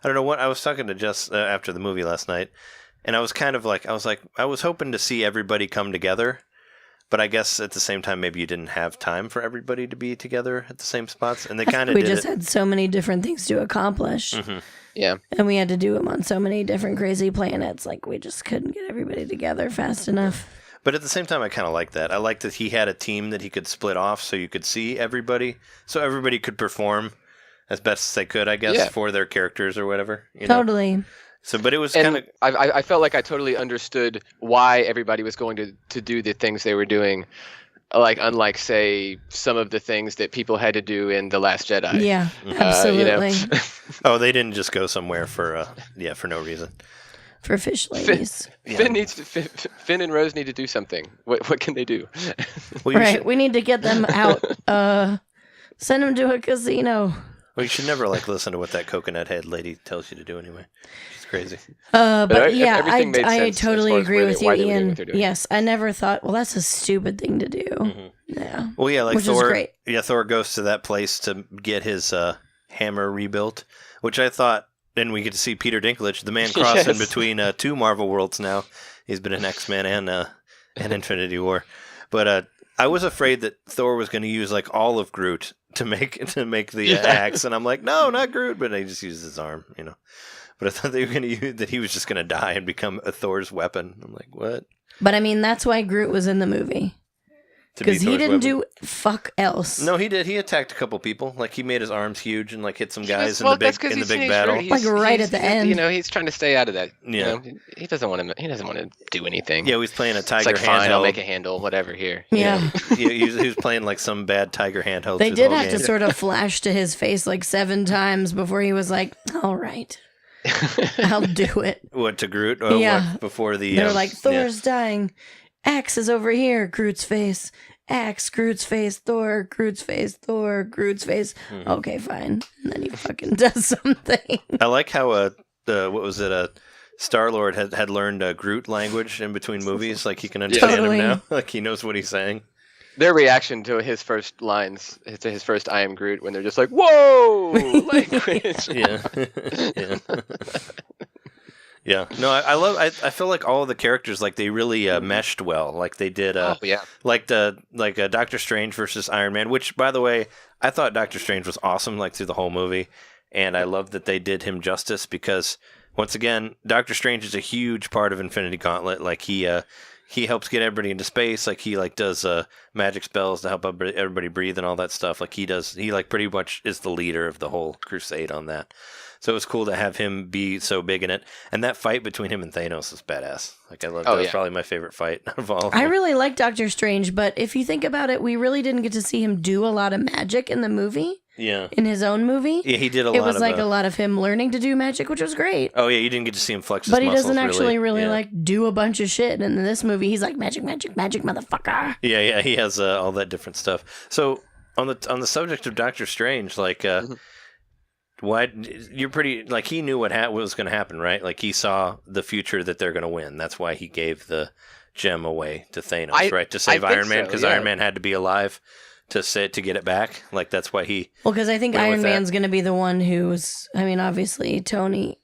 don't know what I was talking to Jess after the movie last night, and I was kind of like I was hoping to see everybody come together, but I guess at the same time maybe you didn't have time for everybody to be together at the same spots, and they kind of we just had so many different things to accomplish. Mm-hmm. Yeah. And we had to do them on so many different crazy planets. Like, we just couldn't get everybody together fast enough. But at the same time, I kind of like that. I like that he had a team that he could split off so you could see everybody. So everybody could perform as best as they could, I guess, for their characters or whatever. You know? Totally. So, but it was kind of... I felt like I totally understood why everybody was going to do the things they were doing. Like, unlike, say, some of the things that people had to do in The Last Jedi. Yeah, absolutely. Oh, they didn't just go somewhere for no reason. For fish ladies. Finn and Rose need to do something. What can they do? Well, we need to get them out. Send them to a casino. Well, you should never listen to what that coconut head lady tells you to do anyway. She's crazy. But yeah, I totally agree with you, Ian. Yes, I never thought, well, that's a stupid thing to do. Mm-hmm. Yeah. Well, yeah, like which Thor. Is great. Yeah, Thor goes to that place to get his hammer rebuilt, which I thought. Then we get to see Peter Dinklage, the man crossing between two Marvel worlds now. He's been in X-Men and Infinity War, but I was afraid that Thor was going to use like all of Groot to make the axe, and I'm like, no, not Groot, but he just uses his arm, But I thought they were going to use that he was just going to die and become a Thor's weapon. I'm like, what? But I mean, that's why Groot was in the movie. Because he didn't do fuck else. No, he did. He attacked a couple people. Like, he made his arms huge and, like, hit some guys in the big battle. Like, right at the end. You know, he's trying to stay out of that. Yeah. You know, he doesn't want to do anything. Yeah, he was playing a Tiger it's like, handheld. Fine, I'll make a handle, whatever, here. Yeah. he was playing, like, some bad Tiger handheld. They did have to sort of flash to his face, like, 7 times before he was like, all right. I'll do it. What, to Groot? Yeah. What, before the... They're like, Thor's dying. Axe is over here, Groot's face. Axe, Groot's face, Thor, Groot's face, Thor, Groot's face. Mm-hmm. Okay, fine. And then he fucking does something. I like how, what was it, Star-Lord had learned Groot language in between movies. Like, he can understand him now. Like, he knows what he's saying. Their reaction to his first lines, to his first I am Groot, when they're just like, whoa! Language. Yeah. Yeah. Yeah, no, I feel like all of the characters, like, they really meshed well. Like, they did, like Doctor Strange versus Iron Man, which, by the way, I thought Doctor Strange was awesome, like, through the whole movie, and I love that they did him justice because, once again, Doctor Strange is a huge part of Infinity Gauntlet. Like, he helps get everybody into space. Like, he, like, does magic spells to help everybody breathe and all that stuff. Like, he like, pretty much is the leader of the whole crusade on that. So it was cool to have him be so big in it. And that fight between him and Thanos was badass. Like, I loved that. Was probably my favorite fight of all of them. I really like Doctor Strange, but if you think about it, we really didn't get to see him do a lot of magic in the movie. Yeah. In his own movie. Yeah, he did a lot of... It was like a lot of him learning to do magic, which was great. Oh, yeah, you didn't get to see him flex his muscles. But he doesn't actually really like, do a bunch of shit. And in this movie, he's like, magic, magic, magic, motherfucker. Yeah, he has all that different stuff. So, on the subject of Doctor Strange, like... What you're pretty like he knew what was going to happen, right? Like he saw the future that they're going to win. That's why he gave the gem away to Thanos, right? To save Iron Man because Iron Man had to be alive to get it back. Like that's why he. Well, because I think Iron Man's going to be the one who's. I mean, obviously Tony.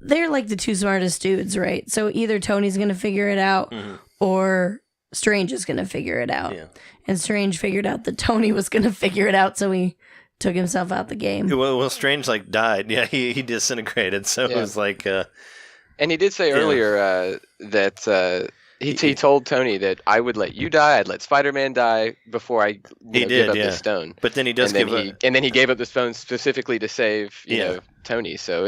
They're like the two smartest dudes, right? So either Tony's going to figure it out, or Strange is going to figure it out. Yeah. And Strange figured out that Tony was going to figure it out, so he took himself out the game. Well, Strange like died. Yeah, he disintegrated. So it was like. And he did say earlier that he told Tony that I would let you die, I'd let Spider-Man die before I give up the stone. But then he does and then he gave up the stone specifically to save you know Tony. So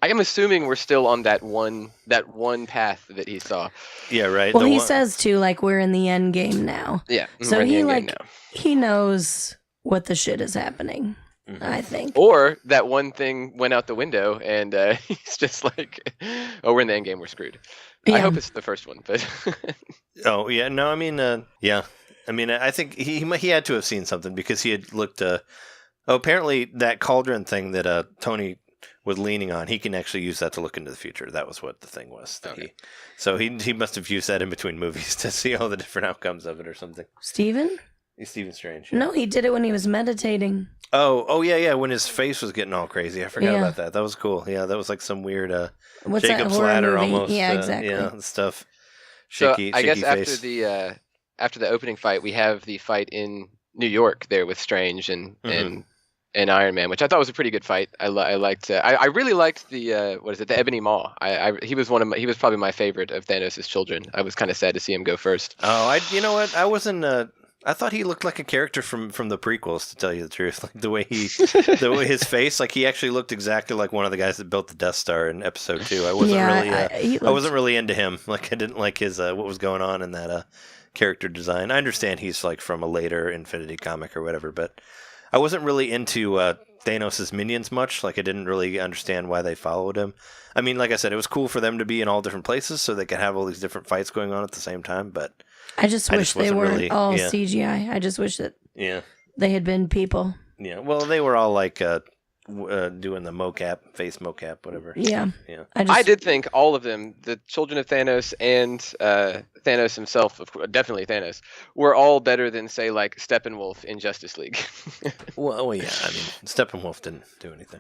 I am assuming we're still on that one path that he saw. Yeah, right. Well, he says too, like we're in the end game now. Yeah. So he knows what the shit is happening, I think. Or that one thing went out the window and he's just like, oh, we're in the end game, we're screwed. Yeah. I hope it's the first one, but... Oh, yeah, no, I mean, yeah. I mean, I think he had to have seen something because he had looked... apparently that cauldron thing that Tony was leaning on, he can actually use that to look into the future. That was what the thing was. So he must have used that in between movies to see all the different outcomes of it or something. Stephen Strange. Yeah. No, he did it when he was meditating. Oh, yeah. When his face was getting all crazy, I forgot about that. That was cool. Yeah, that was like some weird What's Jacob's that ladder movie? almost. Yeah, exactly. Stuff. Shaky, I guess face. after the opening fight, we have the fight in New York there with Strange and Iron Man, which I thought was a pretty good fight. I liked. I really liked the the Ebony Maw. He was probably my favorite of Thanos' children. I was kind of sad to see him go first. Oh, you know what? I wasn't. I thought he looked like a character from the prequels, to tell you the truth. Like the way his face, like he actually looked exactly like one of the guys that built the Death Star in Episode 2. I wasn't I wasn't really into him. Like I didn't like his what was going on in that character design. I understand he's like from a later Infinity comic or whatever, but I wasn't really into Thanos' minions much. Like I didn't really understand why they followed him. I mean, like I said, it was cool for them to be in all different places so they could have all these different fights going on at the same time, but I just wish they weren't all CGI. I just wish that they had been people. Yeah, well, they were all like doing the face mocap, whatever. Yeah. I did think all of them, the children of Thanos and Thanos himself, definitely Thanos, were all better than, say, like Steppenwolf in Justice League. well, yeah, I mean, Steppenwolf didn't do anything.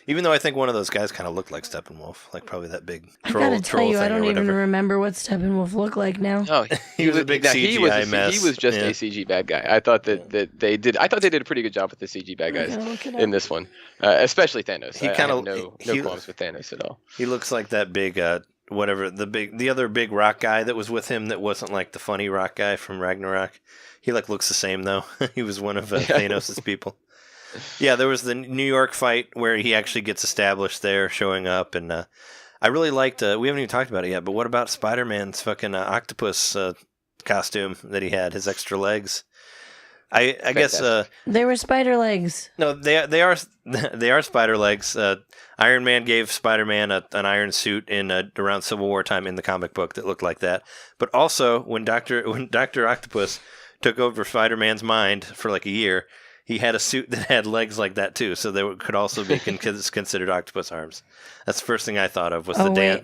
Even though I think one of those guys kind of looked like Steppenwolf, like probably that big I troll. gotta tell you, I don't even whatever. remember what Steppenwolf looked like now. Oh, He was a big CGI mess. He was just Yeah. a CG bad guy. I thought that they did. I thought they did a pretty good job with the CG bad guys gotta look it in up. this one, especially Thanos. He I kinda- have no he- qualms with Thanos at all. He looks like that big, whatever the other big rock guy that was with him that wasn't like the funny rock guy from Ragnarok. He like looks the same though. He was one of Thanos' people. Yeah, there was the New York fight where he actually gets established there, showing up, and I really liked. We haven't even talked about it yet, but what about Spider-Man's fucking octopus costume that he had? His extra legs. I guess They were spider legs. no, they are they are spider legs. Iron Man gave Spider-Man an iron suit in around Civil War time in the comic book that looked like that. But also when Dr. Octopus took over Spider-Man's mind for like a year, he had a suit that had legs like that too, so they could also be considered octopus arms. That's the first thing I thought of was the Dan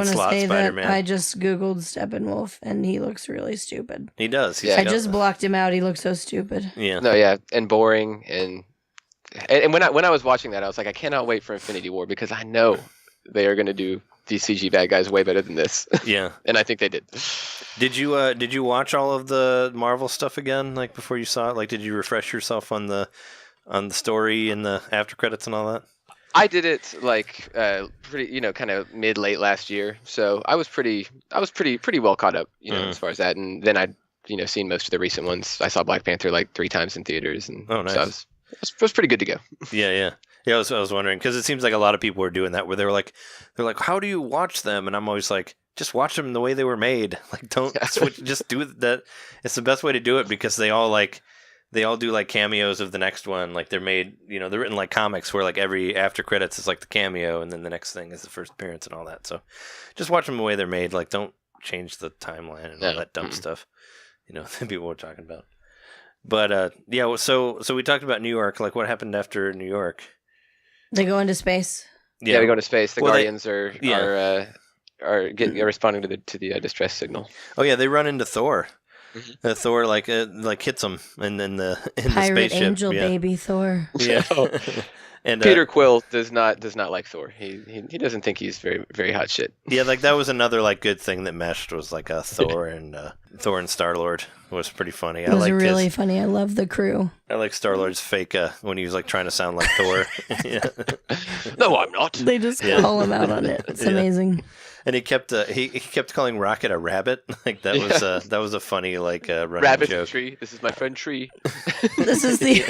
Slott Spider-Man. I just googled Steppenwolf and he looks really stupid. He does. Yeah. I just blocked him out. He looks so stupid. Yeah. No, yeah, and boring, and when I was watching that, I was like, I cannot wait for Infinity War because I know they are going to do these CG bad guys way better than this. Yeah. And I think they did. Did you watch all of the Marvel stuff again, like before you saw it? Like, did you refresh yourself on the story and the after credits and all that? I did it like pretty, kind of late last year, so I was pretty well caught up, as far as that. And then I'd seen most of the recent ones. I saw Black Panther like 3 times in theaters, and oh, nice. So it was pretty good to go. Yeah. I was wondering because it seems like a lot of people were doing that, where they're like, how do you watch them? And I'm always like, just watch them the way they were made. Like, don't switch. Just do that. It's the best way to do it because they all do like cameos of the next one. Like they're made, they're written like comics where like every after credits is like the cameo and then the next thing is the first appearance and all that. So just watch them the way they're made. Like don't change the timeline and all that dumb stuff, that people were talking about. But yeah, so we talked about New York. Like what happened after New York? They go into space. Yeah, we go into space. The Well, Guardians are responding to the distress signal. Oh yeah, they run into Thor. Mm-hmm. Thor like hits him and then the Pirate spaceship. angel baby Thor. Yeah. And Peter Quill does not like Thor. He doesn't think he's very very hot shit. Yeah, like that was another like good thing that meshed was like Thor and Star-Lord was pretty funny. It was really funny. I love the crew. I like Star-Lord's fake when he was like trying to sound like Thor. Yeah. No, I'm not. They just call him out on it. It's amazing. And he kept he kept calling Rocket a rabbit. Like that was a funny like running Rabbit joke. Tree. This is my friend Tree. This is the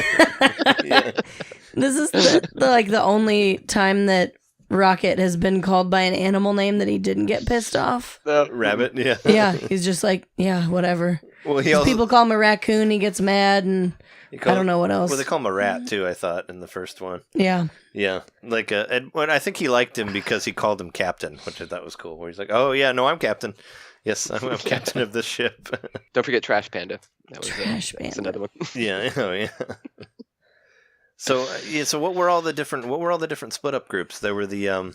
this is the only time that Rocket has been called by an animal name that he didn't get pissed off. Rabbit, yeah. Yeah, he's just like, yeah, whatever. Well, People call him a raccoon, he gets mad, and I don't know what else. Well, they call him a rat too. I thought in the first one. Yeah. Yeah, like and I think he liked him because he called him Captain, which I thought was cool. Where he's like, "Oh yeah, no, I'm Captain. Yes, I'm Captain of this ship." Don't forget Trash Panda. That was Trash Panda. That's another one. Yeah. Oh yeah. So so what were all the different split up groups? There were the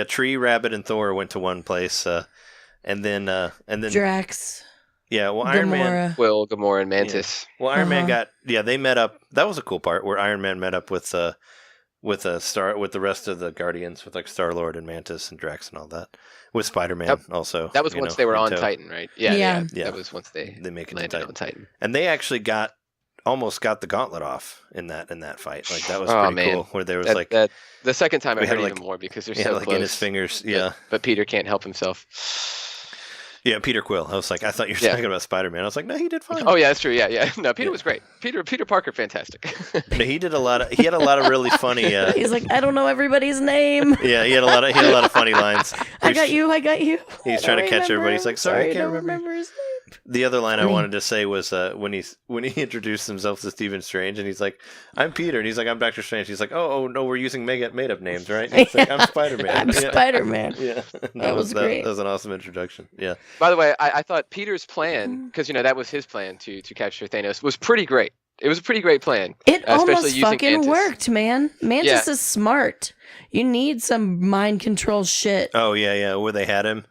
Tree, Rabbit, and Thor went to one place, and then Drax. Yeah, well, Iron Man, Will, Gamora, and Mantis. Yeah. Well, Iron Man they met up. That was a cool part where Iron Man met up with the rest of the Guardians, with like Star-Lord and Mantis and Drax and all that. With Spider-Man also. That was once they were on Titan, right? Yeah. That was once they make it landed on Titan. And they actually almost got the gauntlet off in that fight. Like that was pretty cool. Where there was the second time I heard even more because they're so close. In his fingers. Yeah. But Peter can't help himself. Yeah, Peter Quill. I was like, I thought you were talking about Spider-Man. I was like, no, he did fine. Oh yeah, that's true. Yeah. No, Peter was great. Peter Parker, fantastic. No, he had a lot of really funny. He's like, I don't know everybody's name. Yeah, he had a lot of funny lines. I got you. He's trying to catch everybody. He's like, sorry, I can't remember his name. The other line I wanted to say was when he introduced himself to Stephen Strange, and he's like, "I'm Peter," and he's like, "I'm Doctor Strange." He's like, "Oh no, we're using made up names, right?" And he's like, "I'm Spider-Man." I'm Spider-Man. Yeah, that was great. That was an awesome introduction. Yeah. By the way, I thought Peter's plan, because that was his plan to capture Thanos, was pretty great. It was a pretty great plan. It almost fucking worked, man. Mantis is smart. You need some mind control shit. Oh yeah, where they had him.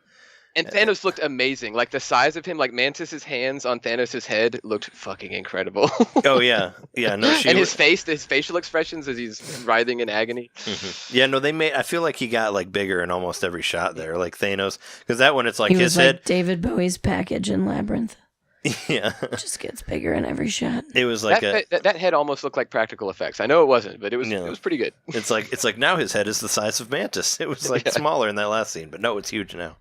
And Thanos looked amazing. Like the size of him, like Mantis's hands on Thanos' head looked fucking incredible. Oh yeah. No, and his facial expressions as he's writhing in agony. Mm-hmm. Yeah, no, I feel like he got like bigger in almost every shot there, like Thanos, because that one it's like he his was like head. David Bowie's package in Labyrinth. Yeah, It just gets bigger in every shot. it was like that head almost looked like practical effects. I know it wasn't, but it was pretty good. It's like now his head is the size of Mantis. It was like smaller in that last scene, but no, it's huge now.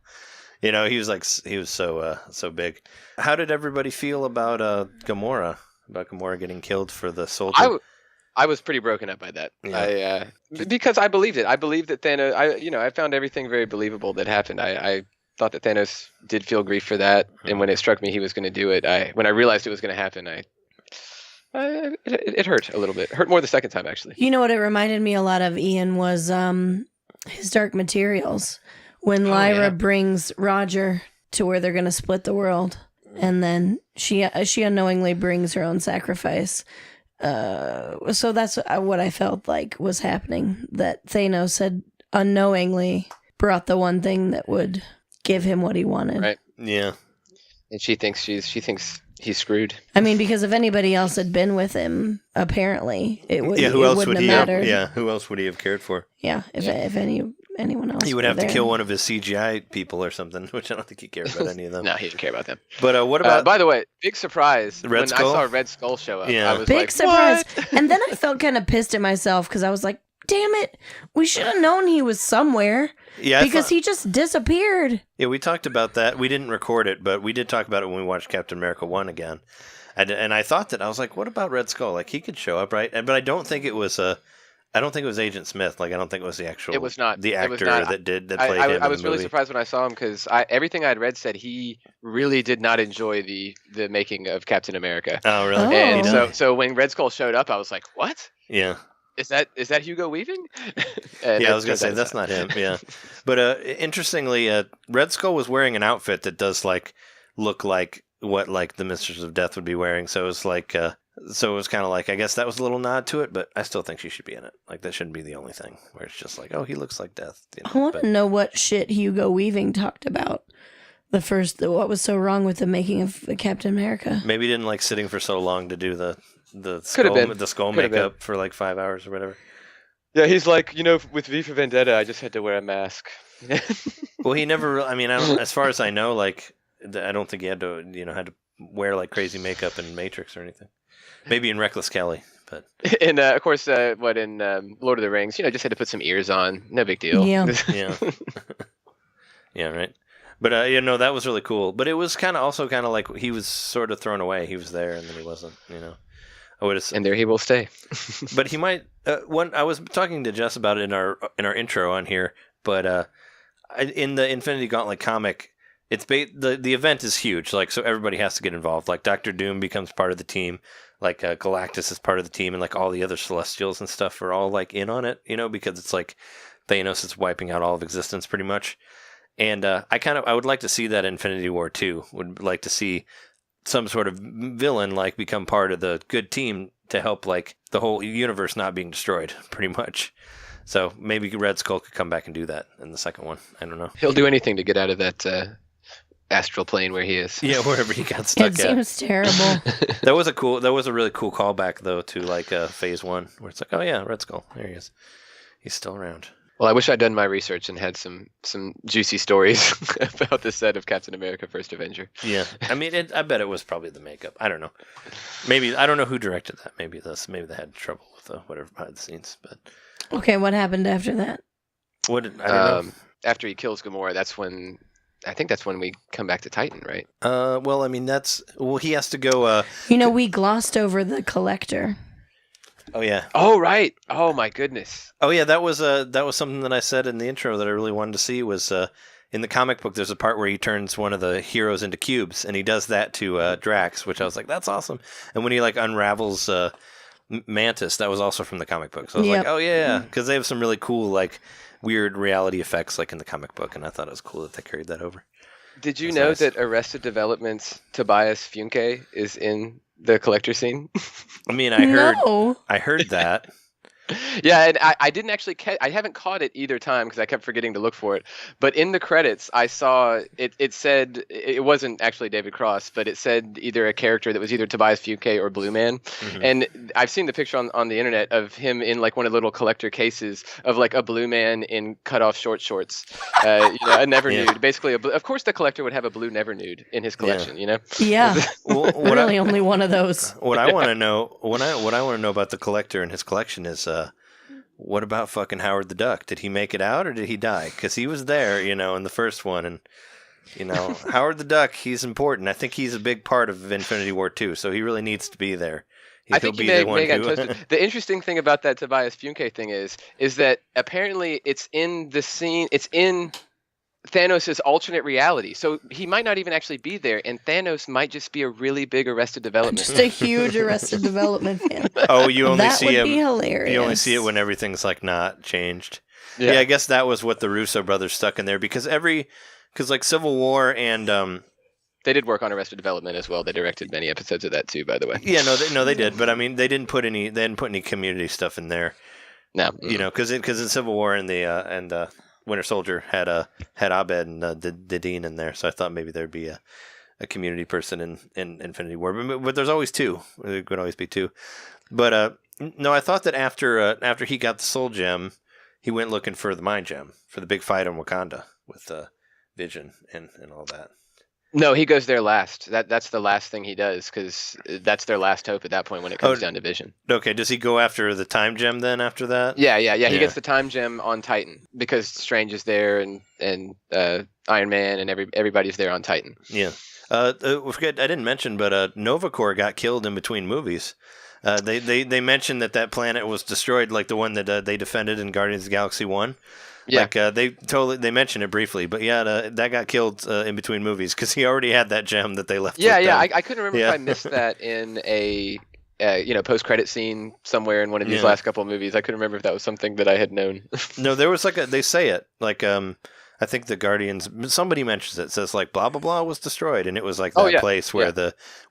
He was so big. How did everybody feel about Gamora? About Gamora getting killed for the soldier? I was pretty broken up by that. Yeah. Because I believed it. I believed that Thanos. I found everything very believable that happened. I thought that Thanos did feel grief for that, and when it struck me he was going to do it, when I realized it was going to happen, it hurt a little bit. It hurt more the second time, actually. You know what it reminded me a lot of, Ian, was his Dark Materials. When Lyra brings Roger to where they're going to split the world, and then she unknowingly brings her own sacrifice. So that's what I felt like was happening, that Thanos had unknowingly brought the one thing that would give him what he wanted. Right. Yeah. And she thinks he's screwed. I mean, because if anybody else had been with him, apparently it would. Who else wouldn't would he have mattered. who else would he have cared for? Yeah, if anyone else. He would have to kill one of his CGI people or something, which I don't think he cared about any of them. No, he didn't care about them. But what about? By the way, big surprise Red Skull? I saw Red Skull show up. Yeah. I was big like, surprise. What? And then I felt kind of pissed at myself because I was like, "Damn it, we should have known he was somewhere." Yeah, because he just disappeared. Yeah, we talked about that. We didn't record it, but we did talk about it when we watched Captain America 1 again. And I thought that, I was like, what about Red Skull? Like, he could show up, right? But I don't think it was Agent Smith. Like, I don't think it was the actual... It was not. The actor that played him I was in the really movie. surprised when I saw him, because everything I'd read said he really did not enjoy the making of Captain America. Oh, really? And so when Red Skull showed up, I was like, what? Yeah. Is that Hugo Weaving? Yeah, I was going to say, that's not him. Yeah. But interestingly, Red Skull was wearing an outfit that does look like what the Mistress of Death would be wearing. So it was so it was kind of like, I guess that was a little nod to it, but I still think she should be in it. Like, that shouldn't be the only thing where it's just like, oh, he looks like Death. I want to know what shit Hugo Weaving talked about. What was so wrong with the making of Captain America? Maybe he didn't like sitting for so long to do the skull makeup for like 5 hours or whatever. Yeah, he's like, with V for Vendetta, I just had to wear a mask. Well, he never. I mean, as far as I know, I don't think he had to, had to wear like crazy makeup in Matrix or anything. Maybe in Reckless Kelly, but. And of course, in Lord of the Rings, just had to put some ears on. No big deal. Yeah. Yeah. Yeah. Right. But that was really cool. But it was also kind of like he was sort of thrown away. He was there and then he wasn't. And there he will stay. But he might. I was talking to Jess about it in our intro on here. But in the Infinity Gauntlet comic, it's the event is huge. So everybody has to get involved. Like Doctor Doom becomes part of the team. Like Galactus is part of the team, and like all the other Celestials and stuff are all like in on it. Because it's like Thanos is wiping out all of existence pretty much. And I would like to see that in Infinity War 2. Would like to see some sort of villain become part of the good team to help the whole universe not being destroyed, pretty much. So maybe Red Skull could come back and do that in the second one. I don't know. He'll do anything to get out of that astral plane where he is. Yeah, wherever he got stuck. It seems terrible. That was a really cool callback though to Phase 1, where it's like, oh yeah, Red Skull, there he is. He's still around. Well, I wish I'd done my research and had some juicy stories about the set of Captain America: First Avenger. Yeah, I mean, I bet it was probably the makeup. I don't know. Maybe I don't know who directed that. Maybe they had trouble with whatever behind the scenes. But okay, what happened after that? I don't know. After he kills Gamora, that's when we come back to Titan, right? Well, I mean, he has to go. We glossed over the Collector. Oh yeah. Oh right. Oh my goodness. Oh yeah, that was something that I said in the intro that I really wanted to see was in the comic book. There's a part where he turns one of the heroes into cubes, and he does that to Drax, which I was like, that's awesome. And when he unravels Mantis, that was also from the comic book. So I was like, oh yeah, because they have some really cool weird reality effects in the comic book, and I thought it was cool that they carried that over. Did you know that Arrested Development's Tobias Funke is in the Collector scene? I mean, I heard that. Yeah, and I didn't actually I haven't caught it either time because I kept forgetting to look for it. But in the credits, I saw it. It said it wasn't actually David Cross, but it said either a character that was either Tobias Funke or Blue Man. And I've seen the picture on the internet of him in like one of the little collector cases of like a Blue Man in cut off short shorts, a never nude. Basically, of course, the collector would have a blue never nude in his collection. You know. Yeah. Literally only one of those. What I want to know, what I want to know about the collector and his collection is, what about fucking Howard the Duck? Did he make it out or did he die? Because he was there, in the first one, and Howard the Duck, he's important. I think he's a big part of Infinity War 2, so he really needs to be there. I think he may have gotten toasted. The interesting thing about that Tobias Funke thing is that apparently it's in the scene. It's in Thanos' alternate reality, so he might not even actually be there, and Thanos might just be a really big Arrested Development. Just a huge Arrested Development fan. Oh, you only that see would him. Be hilarious. You only see it when everything's like not changed. Yeah, I guess that was what the Russo brothers stuck in there because like Civil War and they did work on Arrested Development as well. They directed many episodes of that too, by the way. Yeah, they did, but I mean, they didn't put any community stuff in there. No, because in Civil War and Winter Soldier had Abed and Dean in there, so I thought maybe there'd be a community person in Infinity War, but there's always two. There could always be two. But no, I thought that after he got the Soul Gem, he went looking for the Mind Gem for the big fight on Wakanda with Vision and all that. No, he goes there last. That's the last thing he does because that's their last hope at that point when it comes down to Vision. Okay, does he go after the Time Gem then after that? Yeah. He gets the Time Gem on Titan because Strange is there and Iron Man and everybody's there on Titan. Yeah. I didn't mention, but Nova Corps got killed in between movies. They mentioned that planet was destroyed, like the one that they defended in Guardians of the Galaxy 1. Yeah. Like they mentioned it briefly, but that got killed in between movies because he already had that gem that they left. I couldn't remember if I missed that in a post-credit scene somewhere in one of these last couple of movies. I couldn't remember if that was something that I had known. No, there was they say it like I think the Guardians. Somebody mentions it. Says like blah blah blah was destroyed, and it was like that place where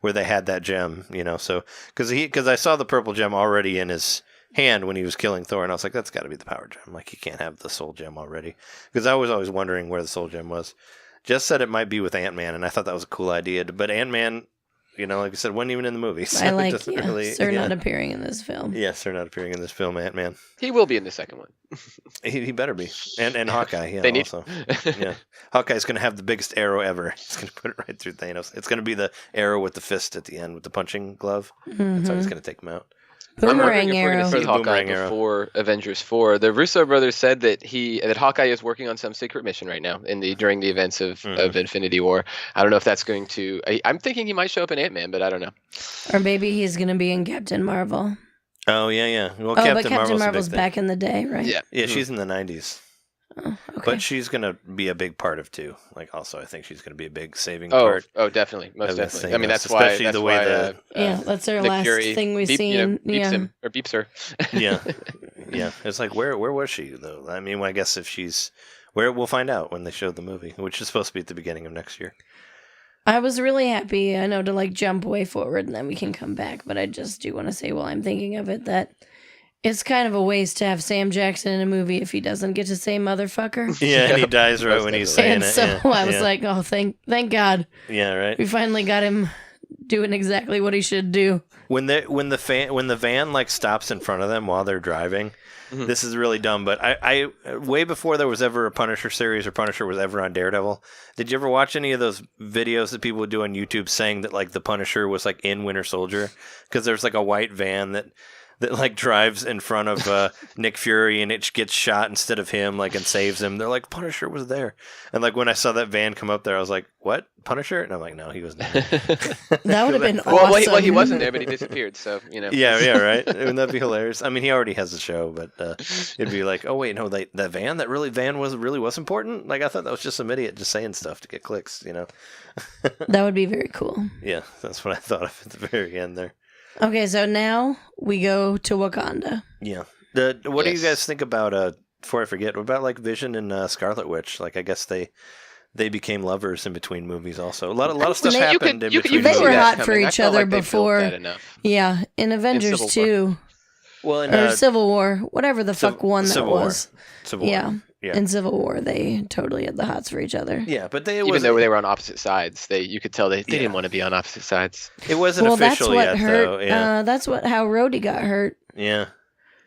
where they had that gem. So because I saw the purple gem already in his hand when he was killing Thor, and I was like, that's got to be the power gem. Like, he can't have the soul gem already, because I was always wondering where the soul gem was. Jess said it might be with Ant-Man, and I thought that was a cool idea, but Ant-Man, like I said, wasn't even in the movie. So I like Sir not appearing in this film. Yeah, Sir not appearing in this film, Ant-Man. He will be in the second one. He better be. And Hawkeye, they need... also. Yeah. Hawkeye's going to have the biggest arrow ever. He's going to put it right through Thanos. It's going to be the arrow with the fist at the end, with the punching glove. Mm-hmm. That's how he's going to take him out. Boomerang arrow. We're going to see Hawkeye before Avengers 4. The Russo brothers said that Hawkeye is working on some secret mission right now during the events of Infinity War. I don't know if that's going to... I'm thinking he might show up in Ant-Man, but I don't know. Or maybe he's going to be in Captain Marvel. Oh, yeah. Well, but Captain Marvel's back in the day, right? Yeah, she's in the 90s. Oh, okay. But she's going to be a big part of 2. Like, also, I think she's going to be a big saving part. Oh, definitely. Most definitely. I mean, that's especially why... the way that's our last Fury thing we've seen. Beeps him, or beeps her. Yeah. It's like, where was she, though? I mean, I guess if she's... We'll find out when they show the movie, which is supposed to be at the beginning of next year. I was really happy, I know, to, jump way forward, and then we can come back, but I just do want to say while I'm thinking of it that... It's kind of a waste to have Sam Jackson in a movie if he doesn't get to say motherfucker. Yeah, and he dies right when he's saying it. And so I was like, oh, thank God. Yeah, right. We finally got him doing exactly what he should do. When the van stops in front of them while they're driving, this is really dumb. But I way before there was ever a Punisher series or Punisher was ever on Daredevil, did you ever watch any of those videos that people would do on YouTube saying that the Punisher was in Winter Soldier? Because there's a white van that drives in front of Nick Fury and it gets shot instead of him and saves him. They're like, Punisher was there. And when I saw that van come up there, I was like, what? Punisher? And I'm like, no, he wasn't there. That would have been awesome. Well, he wasn't there, but he disappeared, so, Yeah, right? Wouldn't that be hilarious? I mean, he already has a show, but it'd be like, oh, wait, no, that van was important? I thought that was just some idiot just saying stuff to get clicks, That would be very cool. Yeah, that's what I thought of at the very end there. Okay, so now we go to Wakanda. Yeah. What do you guys think about, before I forget, what about Vision and Scarlet Witch? I guess they became lovers in between movies also. A lot of stuff happened in between movies. They were hot for each other before. Yeah, in Avengers 2. Well, in or Civil War, whatever the fuck one that Civil War. was. Civil War. Yeah. In Civil War, they totally had the hots for each other. Yeah, but even though they were on opposite sides, you could tell they didn't want to be on opposite sides. It wasn't official yet, though. Yeah. That's how Rhodey got hurt. Yeah.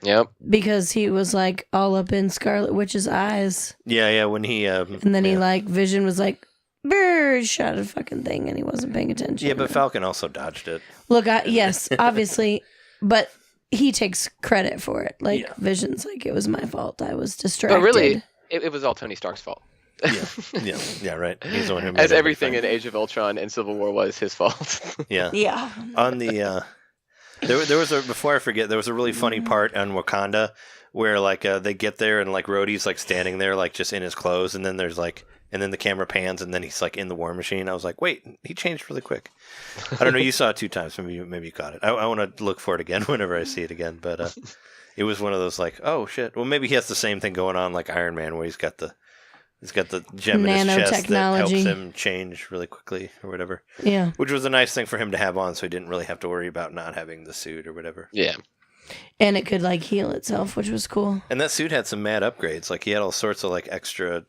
Yep. Because he was like all up in Scarlet Witch's eyes. Yeah, when he and then he like Vision was like, "Brr," shot a fucking thing, and he wasn't paying attention. Yeah, but Falcon also dodged it. Look, yes, obviously, but he takes credit for it. Like Vision's like, it was my fault. I was distracted. But really, it was all Tony Stark's fault. Yeah, right. He's the one who made as everything in Age of Ultron and Civil War was his fault. Yeah. On the there was before I forget, there was a really funny part on Wakanda where like they get there and like Rhodey's like standing there like just in his clothes, and then there's like. And then the camera pans, and then he's like in the war machine. I was like, "Wait, he changed really quick." I don't know. You saw it 2 times. Maybe you caught it. I want to look for it again whenever I see it again. But it was one of those like, "Oh shit." Well, maybe he has the same thing going on like Iron Man, where he's got the gem in his chest that helps him change really quickly or whatever. Yeah, which was a nice thing for him to have on, so he didn't really have to worry about not having the suit or whatever. Yeah. And it could like heal itself, which was cool. And that suit had some mad upgrades. Like he had all sorts of like extra.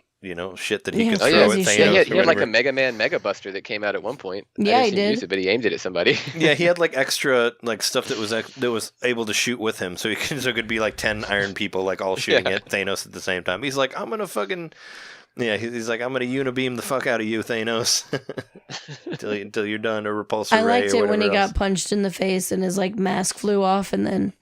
Shit that he could throw at Thanos. He had like a Mega Man Mega Buster that came out at one point. Yeah, he did. Use it, but he aimed it at somebody. Yeah, he had like extra like stuff that was able to shoot with him, so he could be like 10 Iron People like all shooting at Thanos at the same time. He's like, I'm gonna fucking he's like, I'm gonna unibeam the fuck out of you, Thanos, until you're done, or repulsor ray. I liked it when he got punched in the face and his like mask flew off, and then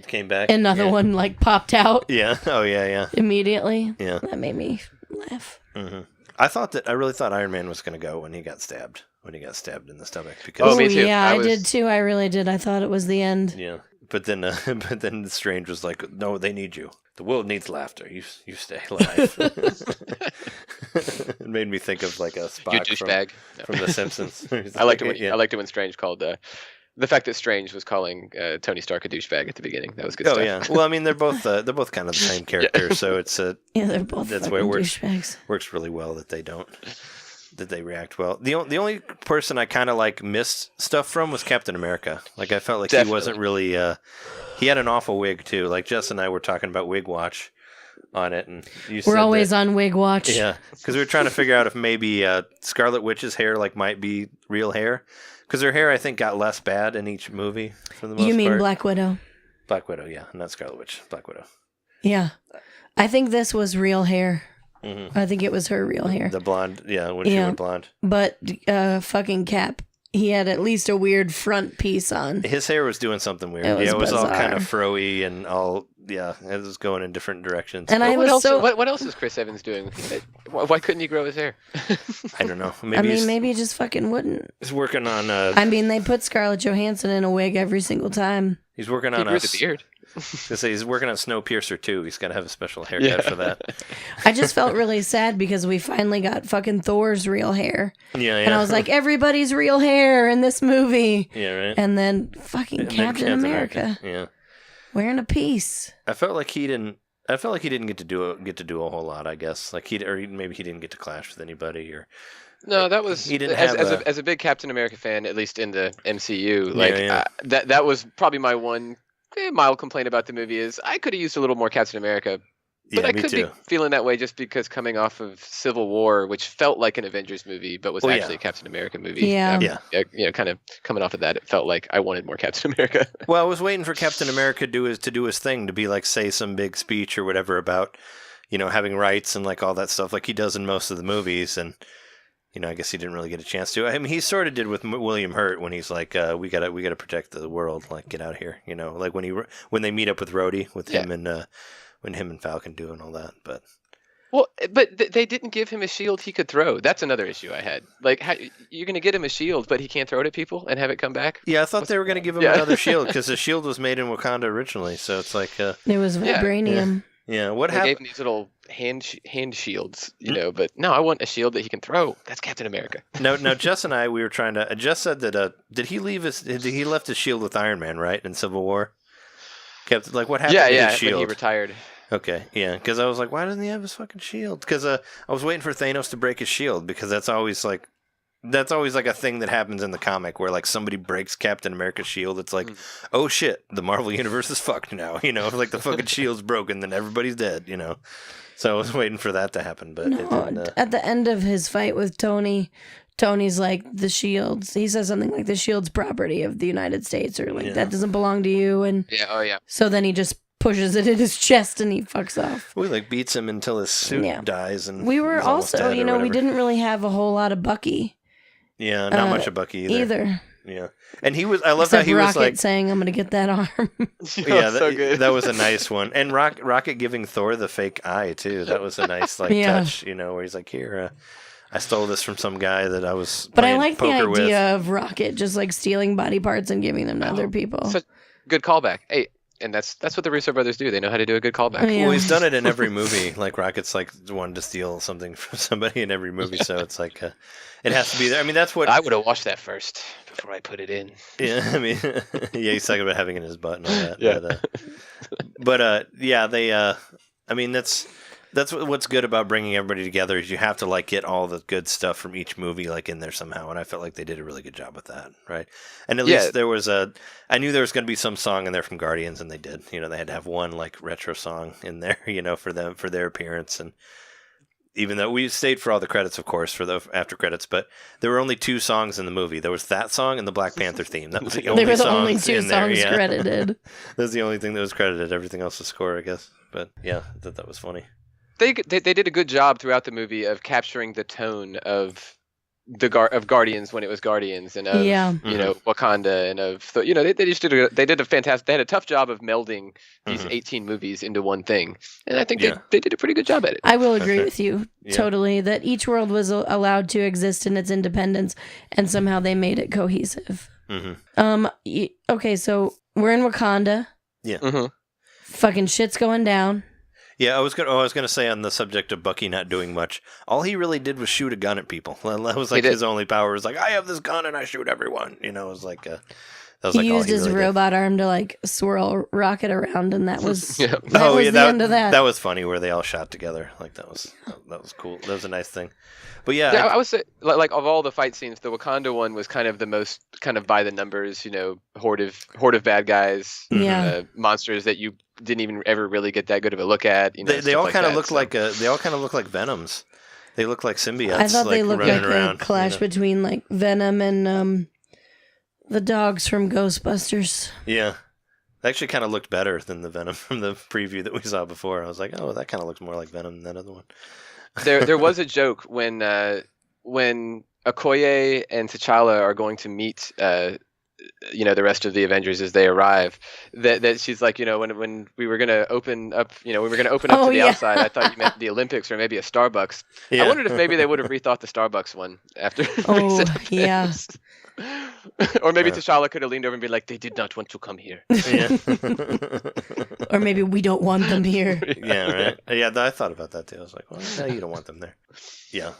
came back. Another one like popped out. Yeah. Oh yeah. Immediately. Yeah. That made me laugh. Mm-hmm. I really thought Iron Man was going to go when he got stabbed in the stomach. Because me too. Yeah, I did too. I really did. I thought it was the end. Yeah, but then Strange was like, "No, they need you. The world needs laughter. You stay alive." It made me think of like a Spock from The Simpsons. I liked it when Strange called the fact that Strange was calling Tony Stark a douchebag at the beginning. That was good stuff. Oh yeah. Well, I mean, they're both kind of the same character, so it's they're both. That's where it works really well that they react well. The only person I kind of like missed stuff from was Captain America. Like I felt like he wasn't really. He had an awful wig too. Like Jess and I were talking about Wig Watch on it, and we're always on Wig Watch. Yeah, because we were trying to figure out if maybe Scarlet Witch's hair like might be real hair. Because her hair, I think, got less bad in each movie for the most part. You mean Black Widow? Black Widow, yeah. Not Scarlet Witch. Black Widow. Yeah. I think this was real hair. Mm-hmm. I think it was her real hair. The blonde, when she went blonde. But fucking Cap, he had at least a weird front piece on. His hair was doing something weird. It was all kind of froey and all... Yeah, it was going in different directions. And what else is Chris Evans doing? Why couldn't he grow his hair? I don't know. Maybe he just fucking wouldn't. He's working on... they put Scarlett Johansson in a wig every single time. He's working on the beard. He's working on Snowpiercer too. He's got to have a special haircut for that. I just felt really sad because we finally got fucking Thor's real hair. Yeah. And I was like, everybody's real hair in this movie. Yeah, right. And then fucking Captain America. Yeah. Wearing a piece. I felt like he didn't get to do a whole lot. I guess maybe he didn't get to clash with anybody or. No, that was he didn't as a big Captain America fan, at least in the MCU. That was probably my one mild complaint about the movie is I could have used a little more Captain America. But I could be feeling that way just because coming off of Civil War, which felt like an Avengers movie, but was actually a Captain America movie. Yeah. Kind of coming off of that, it felt like I wanted more Captain America. Well, I was waiting for Captain America to do his thing, to be like, say some big speech or whatever about, having rights and like all that stuff like he does in most of the movies. And, I guess he didn't really get a chance to. I mean, he sort of did with William Hurt when he's like, we gotta protect the world. Like, get out of here. Like when they meet up with Rhodey, with him and, when him and Falcon do and all that, but they didn't give him a shield he could throw. That's another issue I had. Like, you're going to get him a shield, but he can't throw it at people and have it come back? Yeah, I thought they were going to give him another shield because the shield was made in Wakanda originally. So it's like it was vibranium. Yeah. What happened? They gave him these little hand shields, but no, I want a shield that he can throw. That's Captain America. No. Jess and I, we were trying to. Jess said that he left his shield with Iron Man, right, in Civil War. What happened to his shield? When he retired. Okay, yeah, because I was like, why doesn't he have his fucking shield? Because I was waiting for Thanos to break his shield, because that's always like that's always like a thing that happens in the comic where like somebody breaks Captain America's shield. It's like, oh shit, the Marvel universe is fucked now. Like the fucking shield's broken, then everybody's dead. So I was waiting for that to happen, but it didn't. At the end of his fight with Tony, Tony's like, the shields. He says something like, the shield's property of the United States, or like that doesn't belong to you. And so then he just pushes it in his chest and he fucks off. We like beats him until his suit dies, and we were also, we didn't really have a whole lot of Bucky. Yeah, not much of Bucky either. Yeah, and he was. I love Except how he Rocket was like saying, "I'm gonna get that arm." So good. That was a nice one. And Rocket giving Thor the fake eye too. That was a nice touch. Where he's like, "Here, I stole this from some guy that I was." But I like the idea with. of Rocket just like stealing body parts and giving them to other people. Such good callback. Hey. And that's what the Russo brothers do. They know how to do a good callback. Oh, yeah. Well, he's done it in every movie. Like Rocket's like wanted to steal something from somebody in every movie, so it's like it has to be there. I mean, that's what I would have watched that first before I put it in. Yeah, I mean, he's talking about having it in his butt and all that. Yeah, they. I mean, that's what's good about bringing everybody together is you have to like get all the good stuff from each movie like in there somehow, and I felt like they did a really good job with that, right? And at least there was I knew there was going to be some song in there from Guardians, and they did. They had to have one like retro song in there, for them for their appearance, and even though we stayed for all the credits, of course, for the after credits, but there were only 2 songs in the movie. There was that song and the Black Panther theme. That was the only. They were the only 2 songs credited. That was the only thing that was credited. Everything else was score, I guess. But yeah, I thought that was funny. They did a good job throughout the movie of capturing the tone of of Guardians when it was Guardians, and of Wakanda, and of they did a fantastic. They had a tough job of melding these 18 movies into one thing, and I think they did a pretty good job at it. I will agree with you totally that each world was allowed to exist in its independence, and somehow they made it cohesive. Okay, so we're in Wakanda. Yeah. Fucking shit's going down. Yeah, I was gonna say on the subject of Bucky not doing much, all he really did was shoot a gun at people. That was like his only power. It was like, I have this gun and I shoot everyone. It was like that was he like used his really robot arm to like swirl Rocket around, and that was the end of that. That was funny where they all shot together. Like that was cool. That was a nice thing. But I would say like of all the fight scenes, the Wakanda one was kind of the most kind of by the numbers. Horde of bad guys, monsters that you didn't even ever really get that good of a look at. They all kind of look like Venoms. They look like symbiotes. I thought they looked like around, a clash between like Venom and the dogs from Ghostbusters. Yeah. They actually kind of looked better than the Venom from the preview that we saw before. I was like, oh, that kind of looks more like Venom than that other one. There was a joke when Okoye and T'Challa are going to meet the rest of the Avengers as they arrive, that she's like, when we were gonna open up, to the outside, I thought you meant the Olympics or maybe a Starbucks. Yeah. I wondered if maybe they would have rethought the Starbucks one after. Or maybe T'Challa could have leaned over and been like, they did not want to come here. Yeah. Or maybe we don't want them here. Yeah, right. Yeah, I thought about that too. I was like, well, no, you don't want them there. Yeah.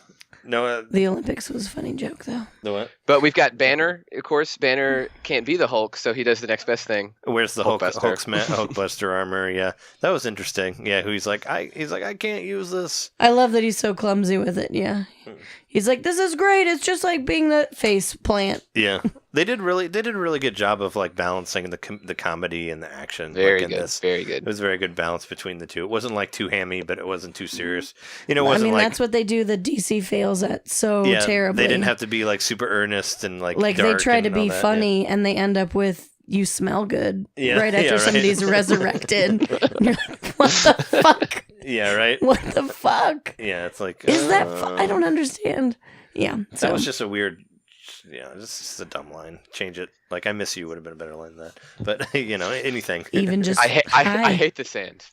No, the Olympics was a funny joke, though. The what? But we've got Banner, of course. Banner can't be the Hulk, so he does the next best thing. Where's the Hulkbuster armor? Yeah, that was interesting. Yeah, he's like, I can't use this. I love that he's so clumsy with it. Yeah, he's like, this is great. It's just like being the face plant. Yeah, they did a really good job of like balancing the comedy and the action. Very good. It was a very good balance between the two. It wasn't like too hammy, but it wasn't too serious. It wasn't that's what they do. The DC fails at so terribly. They didn't have to be like super earnest and like they try to be funny and they end up with you smell good right after somebody's resurrected. You're like, what the fuck? Yeah, right. What the fuck? Yeah, it's like is that? I don't understand. Yeah, that was just a weird. Yeah, it's just a dumb line. Change it. Like I miss you would have been a better line than that. But anything. Even just I hate the sand.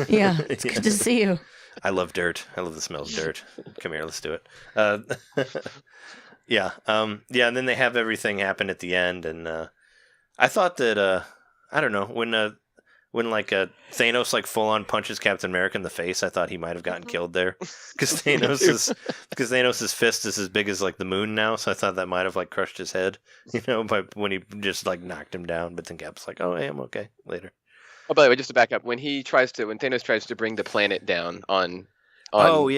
Yeah, it's good to see you. I love dirt. I love the smell of dirt. Come here, let's do it. Yeah. And then they have everything happen at the end, and I thought that I don't know when like Thanos like full on punches Captain America in the face, I thought he might have gotten killed there because Thanos's fist is as big as like the moon now, so I thought that might have like crushed his head, when he just like knocked him down. But then Cap's like, oh, hey, I'm okay later. Oh, by the way, just to back up, when Thanos tries to bring the planet down on on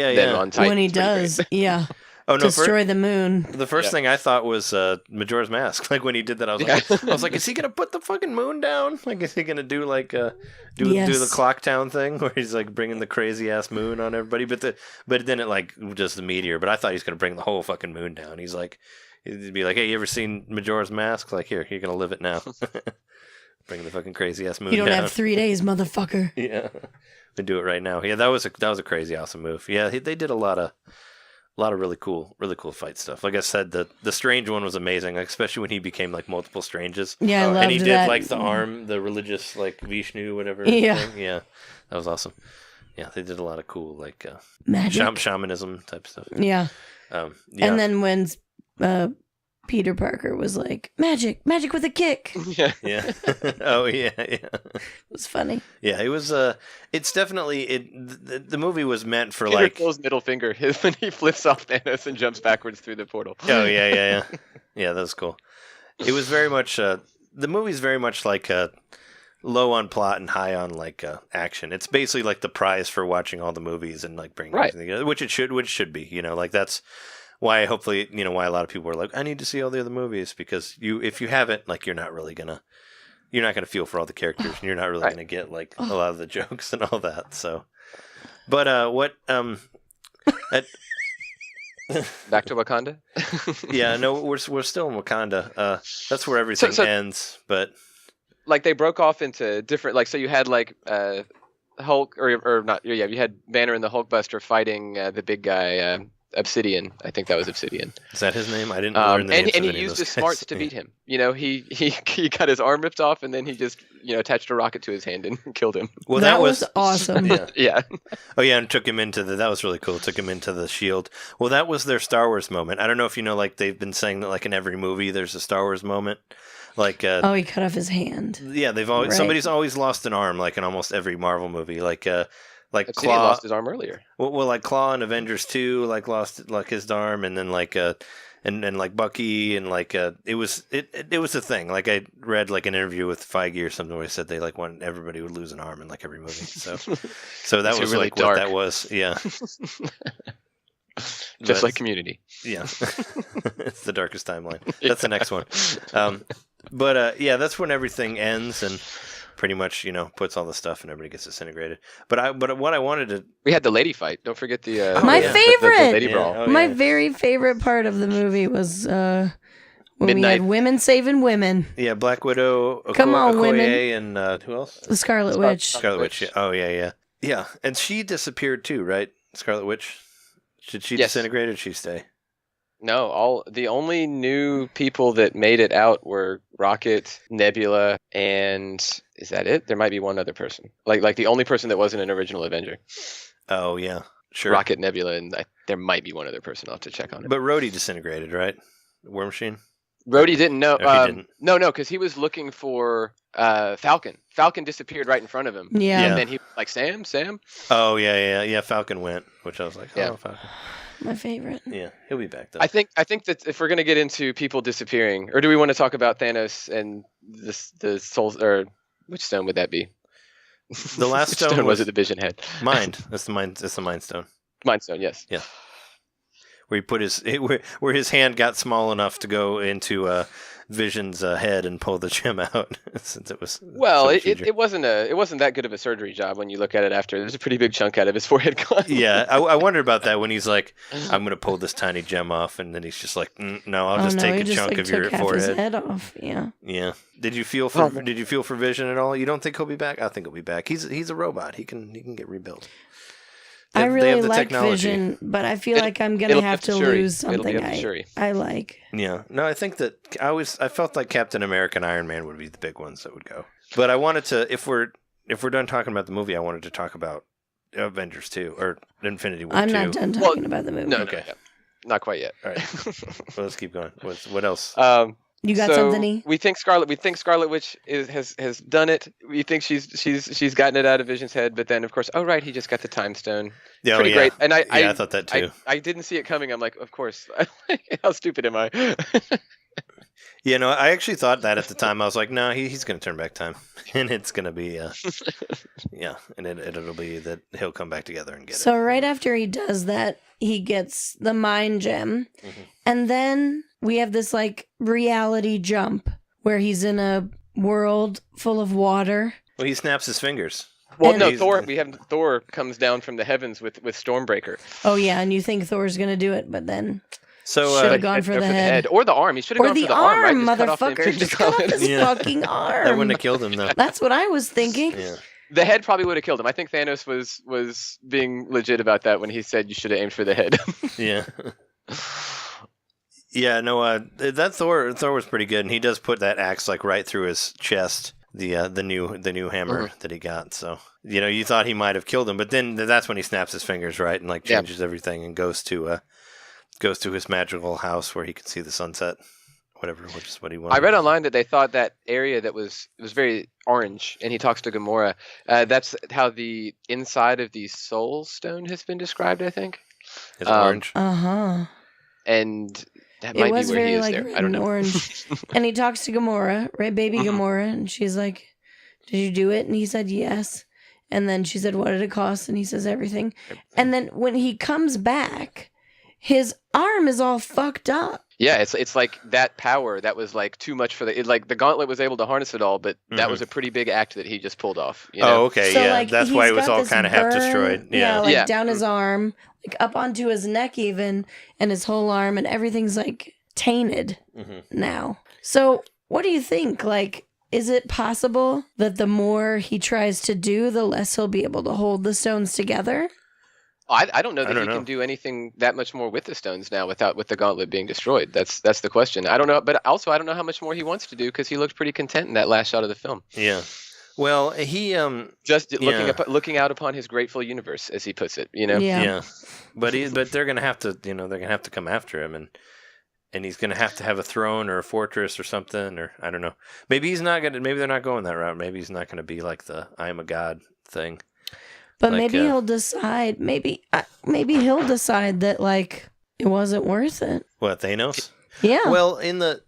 Titan, when he does, yeah. Oh no! destroy the moon. The first thing I thought was Majora's Mask. Like when he did that, I was like, is he gonna put the fucking moon down? Like, is he gonna do like do the Clock Town thing where he's like bringing the crazy ass moon on everybody? But then it like just the meteor. But I thought he's gonna bring the whole fucking moon down. He's like, he'd be like, hey, you ever seen Majora's Mask? Like, here, you're gonna live it now. Bring the fucking crazy ass moon down. You don't have 3 days, motherfucker. Yeah, we do it right now. Yeah, that was a crazy awesome move. Yeah, they did a lot of really cool fight stuff. Like I said, the strange one was amazing, like, especially when he became like multiple stranges. Yeah, I loved and he did that. like the arm, the religious like Vishnu, whatever. Yeah, thing. Yeah, that was awesome. Yeah, they did a lot of cool like magic, shamanism type stuff. Yeah. Yeah, and then when Peter Parker was like, magic with a kick. Yeah. Oh yeah. It was funny. Yeah, it was. It's definitely the movie was meant for Peter like Quill's middle finger when he flips off Thanos and jumps backwards through the portal. Oh yeah. Yeah, that was cool. It was very much. The movie's very much like low on plot and high on like action. It's basically like the prize for watching all the movies and like bringing everything together, which it should be. You know, like that's why hopefully, you know, why a lot of people are like, I need to see all the other movies, because if you haven't, like, you're not gonna feel for all the characters, and you're not really gonna get like a lot of the jokes and all that. So, but Back to Wakanda. Yeah, no, we're still in Wakanda. That's where everything ends. But like they broke off into different, like, so you had like Hulk or not? Yeah, you had Banner and the Hulkbuster fighting the big guy. Obsidian, I think that was Obsidian. Is that his name? I didn't learn the names and he used his smarts to beat him. You know, he got his arm ripped off, and then he just, you know, attached a rocket to his hand and killed him. Well, that was awesome. Yeah. Oh yeah, and took him into that was really cool. Took him into the shield. Well, that was their Star Wars moment. I don't know if you know, like they've been saying that like in every movie there's a Star Wars moment. Like he cut off his hand. Yeah, somebody's always lost an arm, like in almost every Marvel movie. Like Obsidian Claw lost his arm earlier. Well, like Claw in Avengers 2, like lost like his arm, and then like and like Bucky, and like it was a thing. Like I read like an interview with Feige or something where he said they like wanted everybody would lose an arm in like every movie. So that was really like dark. What that was. Yeah. Just like Community. Yeah. It's the darkest timeline. That's the next one. But that's when everything ends and pretty much, you know, puts all the stuff and everybody gets disintegrated. But what I wanted to... We had the lady fight. Don't forget the... my favorite! The lady brawl. My very favorite part of the movie was when we had women saving women. Yeah, Black Widow, Come on, Okoye, women. And who else? The Scarlet Witch. Scarlet Witch. Yeah. Oh, yeah. Yeah, and she disappeared too, right? Scarlet Witch? Did she disintegrate or did she stay? No, the only new people that made it out were Rocket, Nebula, and is that it? There might be one other person. Like the only person that wasn't an original Avenger. Oh yeah, sure. Rocket, Nebula, and there might be one other person. I'll have to check on it. But Rhodey disintegrated, right? War Machine. Rhodey didn't know. He didn't. No, because he was looking for Falcon. Falcon disappeared right in front of him. Yeah. And then he was like, Sam. Oh yeah. Falcon went, which I was like, oh, Falcon. My favorite. Yeah, he'll be back though. I think that if we're gonna get into people disappearing, or do we want to talk about Thanos and the soul, or which stone would that be? The last stone was it the Vision Head? Mind. That's the Mind. That's the Mind Stone. Mind Stone, yes. Yeah. Where he put where his hand got small enough to go into Vision's head and pull the gem out, since it was. Well, it wasn't that good of a surgery job when you look at it after. There's a pretty big chunk out of his forehead gone. Yeah, I wondered about that when he's like, "I'm going to pull this tiny gem off," and then he's just like, "No, I'll just take a chunk of your half forehead." His head off. Yeah. Yeah. Did you feel for Vision at all? You don't think he'll be back? I think he'll be back. He's a robot. He can get rebuilt. I really like Vision, but I feel like I'm going to have to lose something I like. Yeah. No, I think that I felt like Captain America and Iron Man would be the big ones that would go. But I wanted to, if we're done talking about the movie, I wanted to talk about Avengers 2 or Infinity War 2. I'm not done talking about the movie. No, okay. No, not quite yet. All right. Well, let's keep going. What else? You got something? We think Scarlet Witch has done it. We think she's gotten it out of Vision's head, but then of course, he just got the Time Stone. Yeah, pretty great. And I thought that too. I didn't see it coming. I'm like, of course. How stupid am I? Yeah, no, I actually thought that at the time. I was like, no, he's going to turn back time. And it's going to be, and it'll be that he'll come back together and get it. So right after he does that, he gets the mind gem. Mm-hmm. And then we have this like reality jump where he's in a world full of water. Well, he snaps his fingers. Well, no, Thor comes down from the heavens with Stormbreaker. Oh, yeah, and you think Thor's going to do it, but then... So should have gone for the head. Or the arm. He should have gone for the arm, right? Motherfucker. Just cut off his fucking arm. That wouldn't have killed him, though. That's what I was thinking. Yeah. The head probably would have killed him. I think Thanos was being legit about that when he said you should have aimed for the head. Yeah. Yeah, no, that Thor was pretty good, and he does put that axe like right through his chest. The new hammer that he got. So you thought he might have killed him, but then that's when he snaps his fingers, right, and like changes everything and goes to his magical house where he can see the sunset, whatever, which is what he wanted. I read online that they thought that area that was very orange, and he talks to Gamora. That's how the inside of the Soul Stone has been described, I think. Is orange? And that might be where he is there. I don't know. Orange. And he talks to Gamora, right, baby Gamora, and she's like, "Did you do it?" And he said yes. And then she said, "What did it cost?" And he says everything. And then when he comes back, his arm is all fucked up. Yeah, it's like that power that was like too much for the Gauntlet was able to harness it all, but that was a pretty big act that he just pulled off. You know? Oh, okay, so, yeah, that's why it was all kind of half destroyed. Yeah, down his arm, like up onto his neck even, and his whole arm, and everything's like tainted now. So, what do you think? Like, is it possible that the more he tries to do, the less he'll be able to hold the stones together? I don't know that he can do anything that much more with the stones now with the Gauntlet being destroyed. That's the question. I don't know, but also I don't know how much more he wants to do because he looked pretty content in that last shot of the film. Yeah. Well, he just looking out upon his grateful universe, as he puts it. Yeah. But they're gonna have to come after him, and he's gonna have to have a throne or a fortress or something, or I don't know. Maybe he's not gonna. Maybe they're not going that route. Maybe he's not gonna be like the I am a god thing. But like, maybe he'll decide. Maybe he'll decide that like it wasn't worth it. What, Thanos? Yeah. Well, in the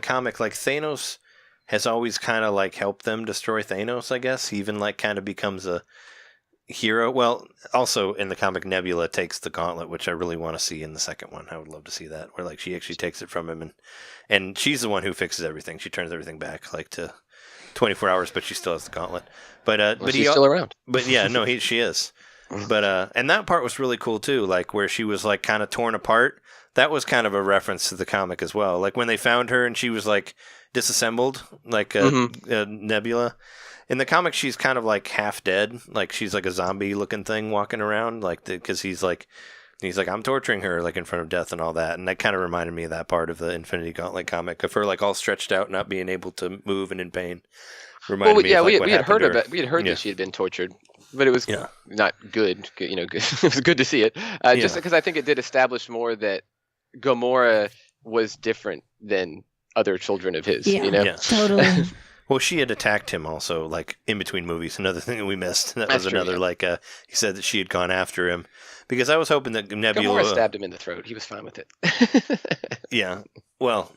comic, like Thanos has always kind of like helped them destroy Thanos. I guess he even like kind of becomes a hero. Well, also in the comic, Nebula takes the Gauntlet, which I really want to see in the second one. I would love to see that, where like she actually takes it from him, and she's the one who fixes everything. She turns everything back like to 24 hours, but she still has the Gauntlet. But she's still around. But yeah, no, she is. But and that part was really cool too, like where she was like kind of torn apart. That was kind of a reference to the comic as well. Like when they found her and she was like disassembled, like Nebula. In the comic, she's kind of like half dead, like she's like a zombie looking thing walking around, like because he's like I'm torturing her like in front of death and all that, and that kind of reminded me of that part of the Infinity Gauntlet comic of her like all stretched out, not being able to move and in pain. We had heard that she had been tortured, but it was not good. Good. It was good to see it, just because I think it did establish more that Gamora was different than other children of his. Yeah, totally. Well, she had attacked him also, like in between movies. Another thing that we missed. That's was another true, he said that she had gone after him because I was hoping that Nebula stabbed him in the throat. He was fine with it. Yeah. Well.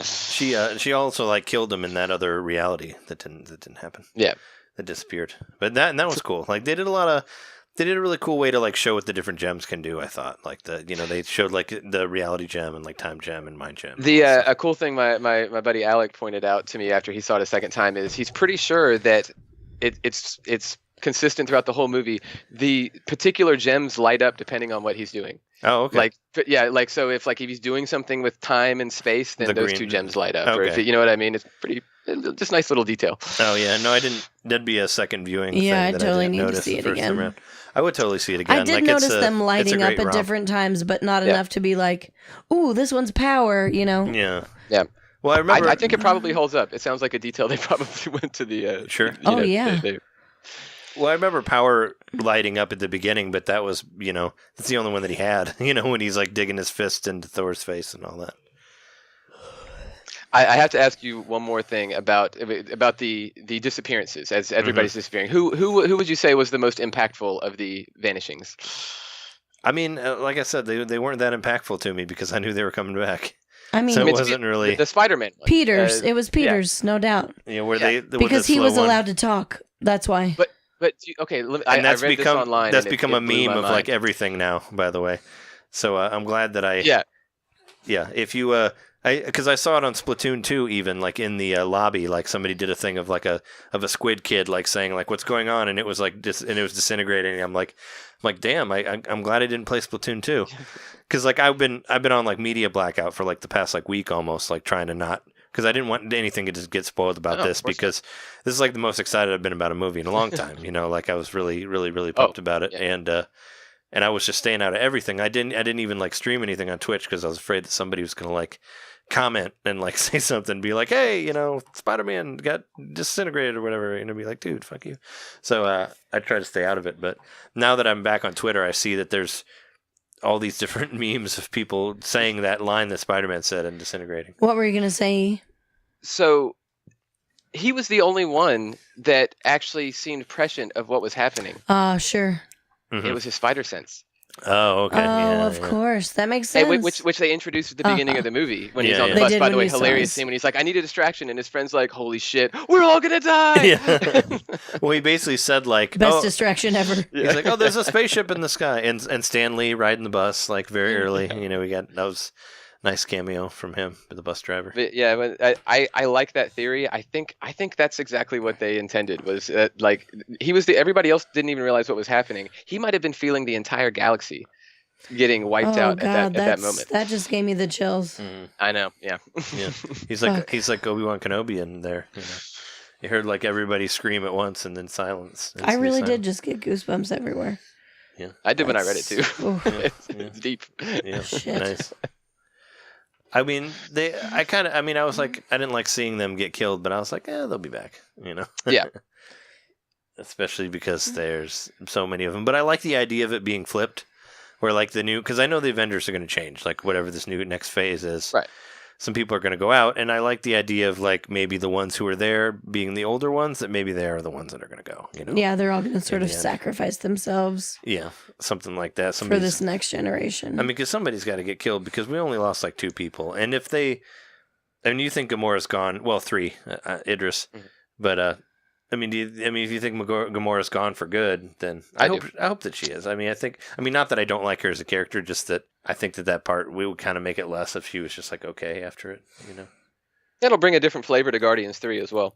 She also like killed him in that other reality that didn't happen. Yeah, that disappeared. But that was cool. Like they did a really cool way to like show what the different gems can do. I thought like they showed like the reality gem and like time gem and mind gem. A cool thing my buddy Alec pointed out to me after he saw it a second time is he's pretty sure that it's consistent throughout the whole movie. The particular gems light up depending on what he's doing. Oh, okay. So if he's doing something with time and space, then those two gems light up. Okay. Or if you know what I mean? It's just nice little detail. Oh yeah, no, I didn't. That'd be a second viewing. Yeah, thing I totally need to see it again. I would totally see it again. I did notice them lighting up at different times, but not enough to be like, "Ooh, this one's power," Yeah. Yeah. Well, I remember. I think it probably holds up. It sounds like a detail they probably went to the. Sure. Yeah. Well, I remember power lighting up at the beginning, but that was, that's the only one that he had, when he's like digging his fist into Thor's face and all that. I have to ask you one more thing about the disappearances as everybody's disappearing. Who would you say was the most impactful of the vanishings? I mean, like I said, they weren't that impactful to me because I knew they were coming back. I mean, So it it's wasn't really the Spider-Man one. Peters. It was Peters, no doubt. where Yeah. they Because he was allowed to talk. That's why. But okay, I read this online. That's and become it a blew meme my of mind. like everything now. By the way, so I'm glad that I. Yeah. If you because I saw it on Splatoon 2 even like in the lobby, like somebody did a thing of like a squid kid like saying like what's going on, and it was like and it was disintegrating. I'm like damn, I'm glad I didn't play Splatoon 2 because like I've been on like media blackout for like the past like week almost, like trying to not, because I didn't want anything to just get spoiled about this, because this is like the most excited I've been about a movie in a long time. You know, like I was really really really pumped about it, and I was just staying out of everything. I didn't even like stream anything on Twitch because I was afraid that somebody was gonna like comment and like say something, be like, hey, you know, Spider-Man got disintegrated or whatever, and I'd be like, dude, fuck you. So I try to stay out of it. But now that I'm back on Twitter, I see that there's all these different memes of people saying that line that Spider-Man said and disintegrating. What were you going to say? So he was the only one that actually seemed prescient of what was happening. Sure. Mm-hmm. It was his spider sense. Oh, okay. Of course. That makes sense. Which they introduced at the beginning of the movie when he's on the They bus. did By the when way, we saw hilarious us. scene when he's like, I need a distraction. And his friend's like, holy shit, we're all going to die. Yeah. Well, he basically said like, Best distraction ever. He's like, oh, there's a spaceship in the sky. And Stan Lee riding the that like very early. You know, that was a nice cameo from him, the bus driver. But yeah, but I like that theory. I think that's exactly what they intended, was like he was everybody else didn't even realize what was happening. He might have been feeling the entire galaxy getting wiped out at that moment. That just gave me the chills. Mm. I know, yeah. Yeah. He's like Obi-Wan Kenobi in there, you know. You heard like everybody scream at once and then silence. I really did just get goosebumps everywhere. Yeah. I did when I read it too. It's deep. Yeah. Shit. Nice. I mean, I was like, I didn't like seeing them get killed, but I was like, they'll be back, you know? Yeah. Especially because there's so many of them. But I like the idea of it being flipped, where like because I know the Avengers are going to change, like whatever this new next phase is. Right. Some people are going to go out, and I like the idea of like maybe the ones who are there being the older ones, that maybe they are the ones that are going to go, you know? Yeah, they're all going to sort of sacrifice themselves. Yeah, something like that. For this next generation. I mean, because somebody's got to get killed, because we only lost like 2 people. And if you think Gamora's gone, well, 3, Idris. Mm-hmm. But, I mean, if you think Gamora's gone for good, then I hope that she is. I mean, not that I don't like her as a character, just that I think that part, we would kind of make it less if she was just like, okay after it, you know? It'll bring a different flavor to Guardians 3 as well.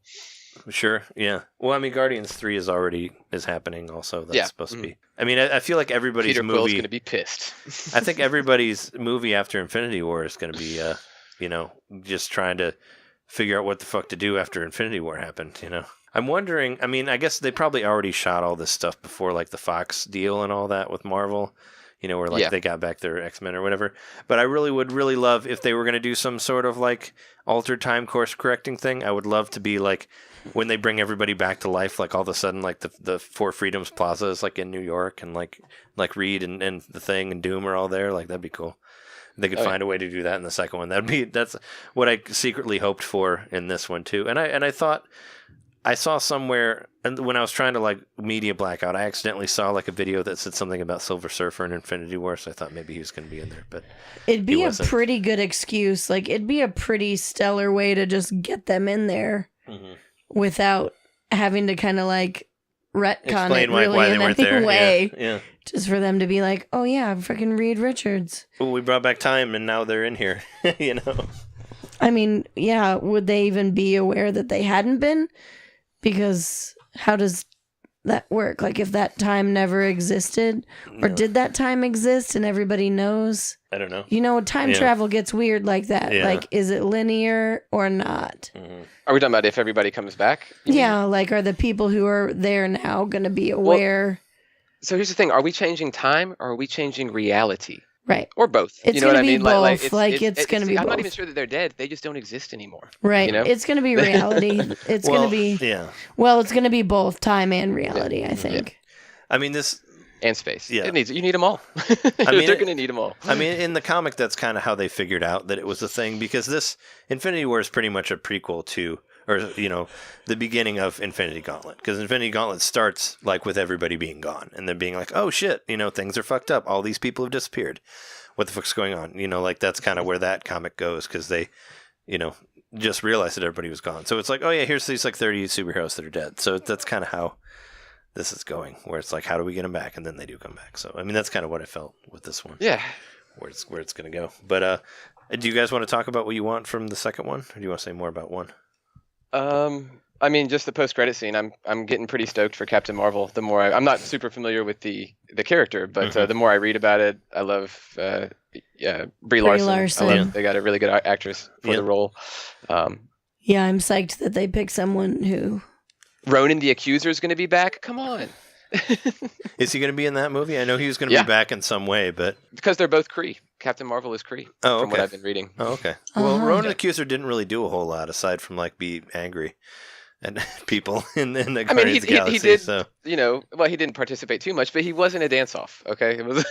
Sure, yeah. Well, I mean, Guardians 3 is happening also. That's supposed to be. I mean, I feel like everybody's Peter movie... Quill's going to be pissed. I think everybody's movie after Infinity War is going to be, you know, just trying to figure out what the fuck to do after Infinity War happened, you know? I'm wondering, I mean, I guess they probably already shot all this stuff before, like, the Fox deal and all that with Marvel, you know, where, like, they got back their X-Men or whatever. But I would really love if they were going to do some sort of, like, altered time course correcting thing. I would love to be, like, when they bring everybody back to life, like, all of a sudden, like, the Four Freedoms Plaza is, like, in New York, and, like Reed and The Thing and Doom are all there. Like, that'd be cool. They could find a way to do that in the second one. That's what I secretly hoped for in this one, too. And I thought... I saw somewhere, and when I was trying to like media blackout, I accidentally saw like a video that said something about Silver Surfer and Infinity War, so I thought maybe he was going to be in there, but it'd be a pretty good excuse. Like, it'd be a pretty stellar way to just get them in there without having to kind of like retcon explain it really why in they weren't any there. way. Yeah. Just for them to be like, oh yeah, freaking Reed Richards. Well, we brought back time, and now they're in here, you know? I mean, yeah, would they even be aware that they hadn't been? Because how does that work? Like, if that time never existed, or did that time exist and everybody knows? I don't know. You know, time travel gets weird like that. Yeah. Like, is it linear or not? Mm-hmm. Are we talking about if everybody comes back? Yeah, like, are the people who are there now going to be aware? So here's the thing. Are we changing time, or are we changing reality? Right. Or both. It's you know what I gonna be mean? both. It's going to be I'm both. not even sure that they're dead. They just don't exist anymore. Right. You know? It's going to be reality. It's going to be... Yeah. Well, it's going to be both time and reality, I think. Yeah. I mean, this... And space. Yeah. You need them all. I mean, they're going to need them all. I mean, in the comic, that's kind of how they figured out that it was a thing, because this Infinity War is pretty much a prequel to, or, you know, the beginning of Infinity Gauntlet. Because Infinity Gauntlet starts, like, with everybody being gone. And then being like, oh, shit, you know, things are fucked up. All these people have disappeared. what the fuck's going on? Like that's kind of where that comic goes because they, just realized that everybody was gone. So it's like, oh yeah, here's these like 30 superheroes that are dead. So that's kind of how this is going, where it's like, how do we get them back? And then they do come back. So I mean, that's kind of what I felt with this one. Yeah, where it's gonna go. But do you guys want to talk about what you want from the second one, or do you want to say more about one? I mean, just the post-credit scene. I'm getting pretty stoked for Captain Marvel. The more I'm not super familiar with the character, but the more I read about it, I love Brie Larson. I love they got a really good actress for the role. Yeah, I'm psyched that they picked someone who. Ronan the Accuser is going to be back. Come on. Is he going to be in that movie? I know he was going to be back in some way, but because they're both Kree. Captain Marvel is Kree. From what I've been reading. Oh, okay. Well, Ronan the Accuser didn't really do a whole lot aside from like be angry at people in the Guardians of the Galaxy. He did. So. He didn't participate too much, but he was in a dance-off. Okay, it was.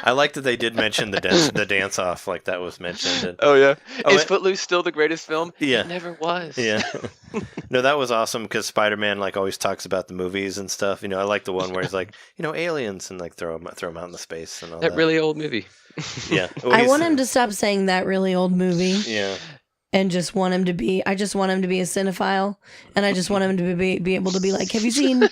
I like that they did mention the dance-off, like that was mentioned. And, oh yeah, is Footloose still the greatest film? Yeah, it never was. Yeah, no, that was awesome because Spider-Man like always talks about the movies and stuff. I like the one where he's like, aliens and like throw them out into space and all that. That really old movie. Yeah, I want him to stop saying that really old movie. Yeah. And I just want him to be a cinephile, and I just want him to be able to be like, have you seen,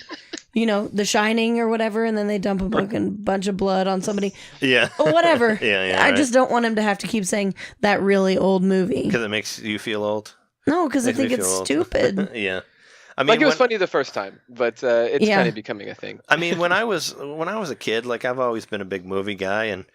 The Shining or whatever, and then they dump a bunch of blood on somebody. Yeah. Or whatever. Yeah, I just don't want him to have to keep saying that really old movie. Because it makes you feel old? No, because I think it's stupid. Yeah. I mean, it was funny the first time, but it's kind of becoming a thing. I mean, when I was a kid, like I've always been a big movie guy, and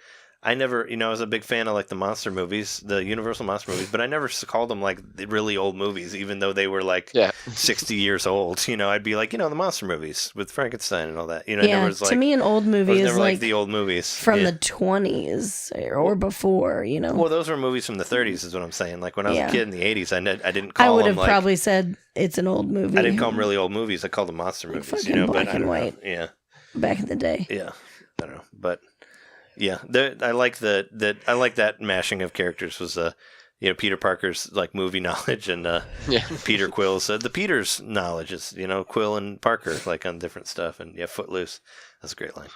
I never, I was a big fan of like the monster movies, the Universal monster movies, but I never called them like the really old movies, even though they were like 60 years old. I'd be like, the monster movies with Frankenstein and all that. Never was like, to me, an old movie is like the old movies from the 20s or before. Well, those were movies from the 30s, is what I'm saying. Like when I was a kid in the 80s, I didn't call them. I would have probably said it's an old movie. I didn't call them really old movies. I called them monster movies. Fucking black and white. Yeah. Back in the day. Yeah. I don't know, but. Yeah, I like that mashing of characters was Peter Parker's like movie knowledge and Peter Quill's the Peter's knowledge is Quill and Parker like on different stuff and Footloose. That's a great line.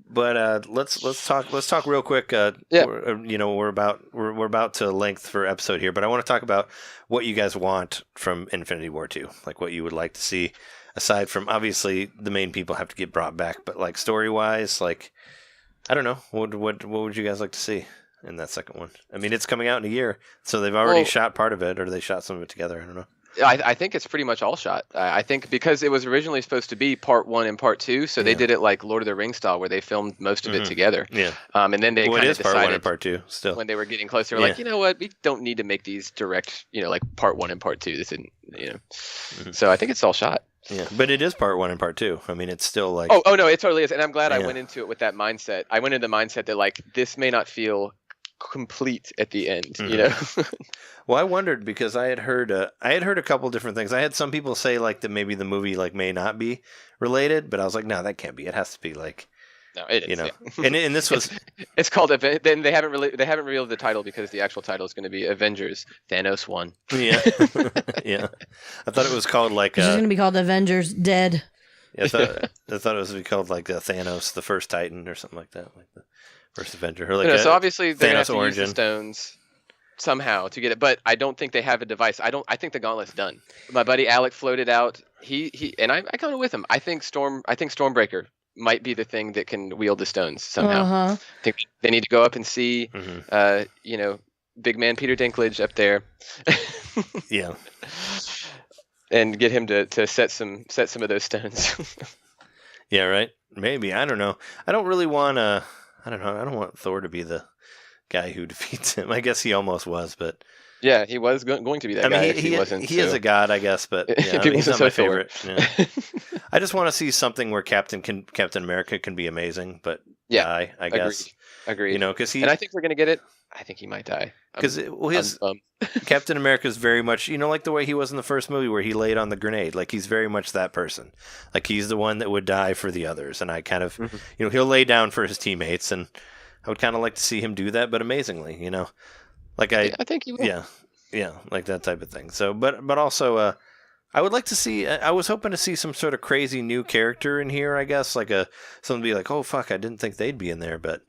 But let's talk real quick. We're about to length for episode here, but I want to talk about what you guys want from Infinity War 2, like what you would like to see. Aside from obviously the main people have to get brought back, but like story wise, like I don't know, what would you guys like to see in that second one? I mean, it's coming out in a year, so they've already shot part of it, or they shot some of it together. I don't know. I think it's pretty much all shot. I think because it was originally supposed to be part 1 and part 2, so they did it like Lord of the Rings style, where they filmed most of it together. Yeah. And then they kind of decided part 1 and part 2 still when they were getting closer, like you know what, we don't need to make these direct, like part 1 and part 2. This isn't, So I think it's all shot. Yeah, but it is part 1 and part 2. I mean, it's still like oh no, it totally is, and I'm glad I went into it with that mindset. I went into the mindset that like this may not feel complete at the end, Well, I wondered because I had heard a couple different things. I had some people say like that maybe the movie like may not be related, but I was like, no, that can't be. It has to be like. No, it is. And this was. It's called. Then they haven't revealed the title because the actual title is going to be Avengers. Thanos won. Yeah, yeah. I thought it was called like. It's going to be called Avengers Dead. Yeah, I thought it was going to be called like Thanos, the first Titan, or something like that, like the first Avenger. Or like so obviously they're going to have to origin. use the stones somehow to get it, but I don't think they have a device. I think the Gauntlet's done. My buddy Alec floated out. He and I kind of with him. I think Stormbreaker might be the thing that can wield the stones somehow. I think they need to go up and see, big man Peter Dinklage up there. Yeah. And get him to set some of those stones. Yeah, right. Maybe, I don't know. I don't really want I don't know. I don't want Thor to be the guy who defeats him. I guess he almost was, but yeah, he was going to be that guy. If he wasn't. He is a god, I guess, but he's not my favorite. Yeah. I just want to see something where Captain America can be amazing, but die. I guess. Agreed. Because and I think we're gonna get it. I think he might die. Because Captain America is very much, like the way he was in the first movie where he laid on the grenade. Like he's very much that person. Like he's the one that would die for the others, and I kind of, he'll lay down for his teammates, and I would kind of like to see him do that, but amazingly, Like I think he will. Yeah, like that type of thing. So, but also, I would like to see. I was hoping to see some sort of crazy new character in here. I guess like someone be like, "Oh fuck, I didn't think they'd be in there." But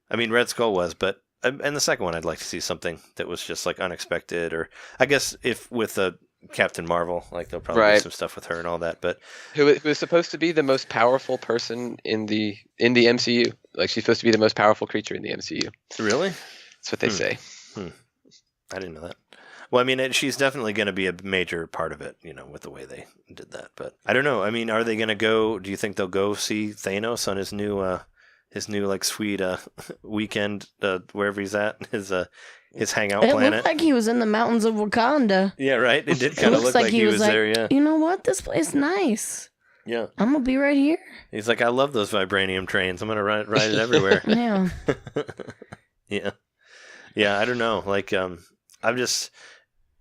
I mean, Red Skull was. But and the second one, I'd like to see something that was just like unexpected. Or I guess if with Captain Marvel, like they'll probably do some stuff with her and all that. But who is supposed to be the most powerful person in the MCU? Like she's supposed to be the most powerful creature in the MCU. Really? That's what they say. I didn't know that. Well, I mean, she's definitely going to be a major part of it, with the way they did that. But I don't know. I mean, are they going to go? Do you think they'll go see Thanos on his new like sweet weekend wherever he's at, his hangout planet? It looked like he was in the mountains of Wakanda. Yeah, right. It did kind of look like he was there. Yeah. You know what? This place is nice. Yeah. I'm gonna be right here. He's like, I love those vibranium trains. I'm gonna ride it everywhere. Yeah. Yeah. Yeah. I don't know. Like, I'm just.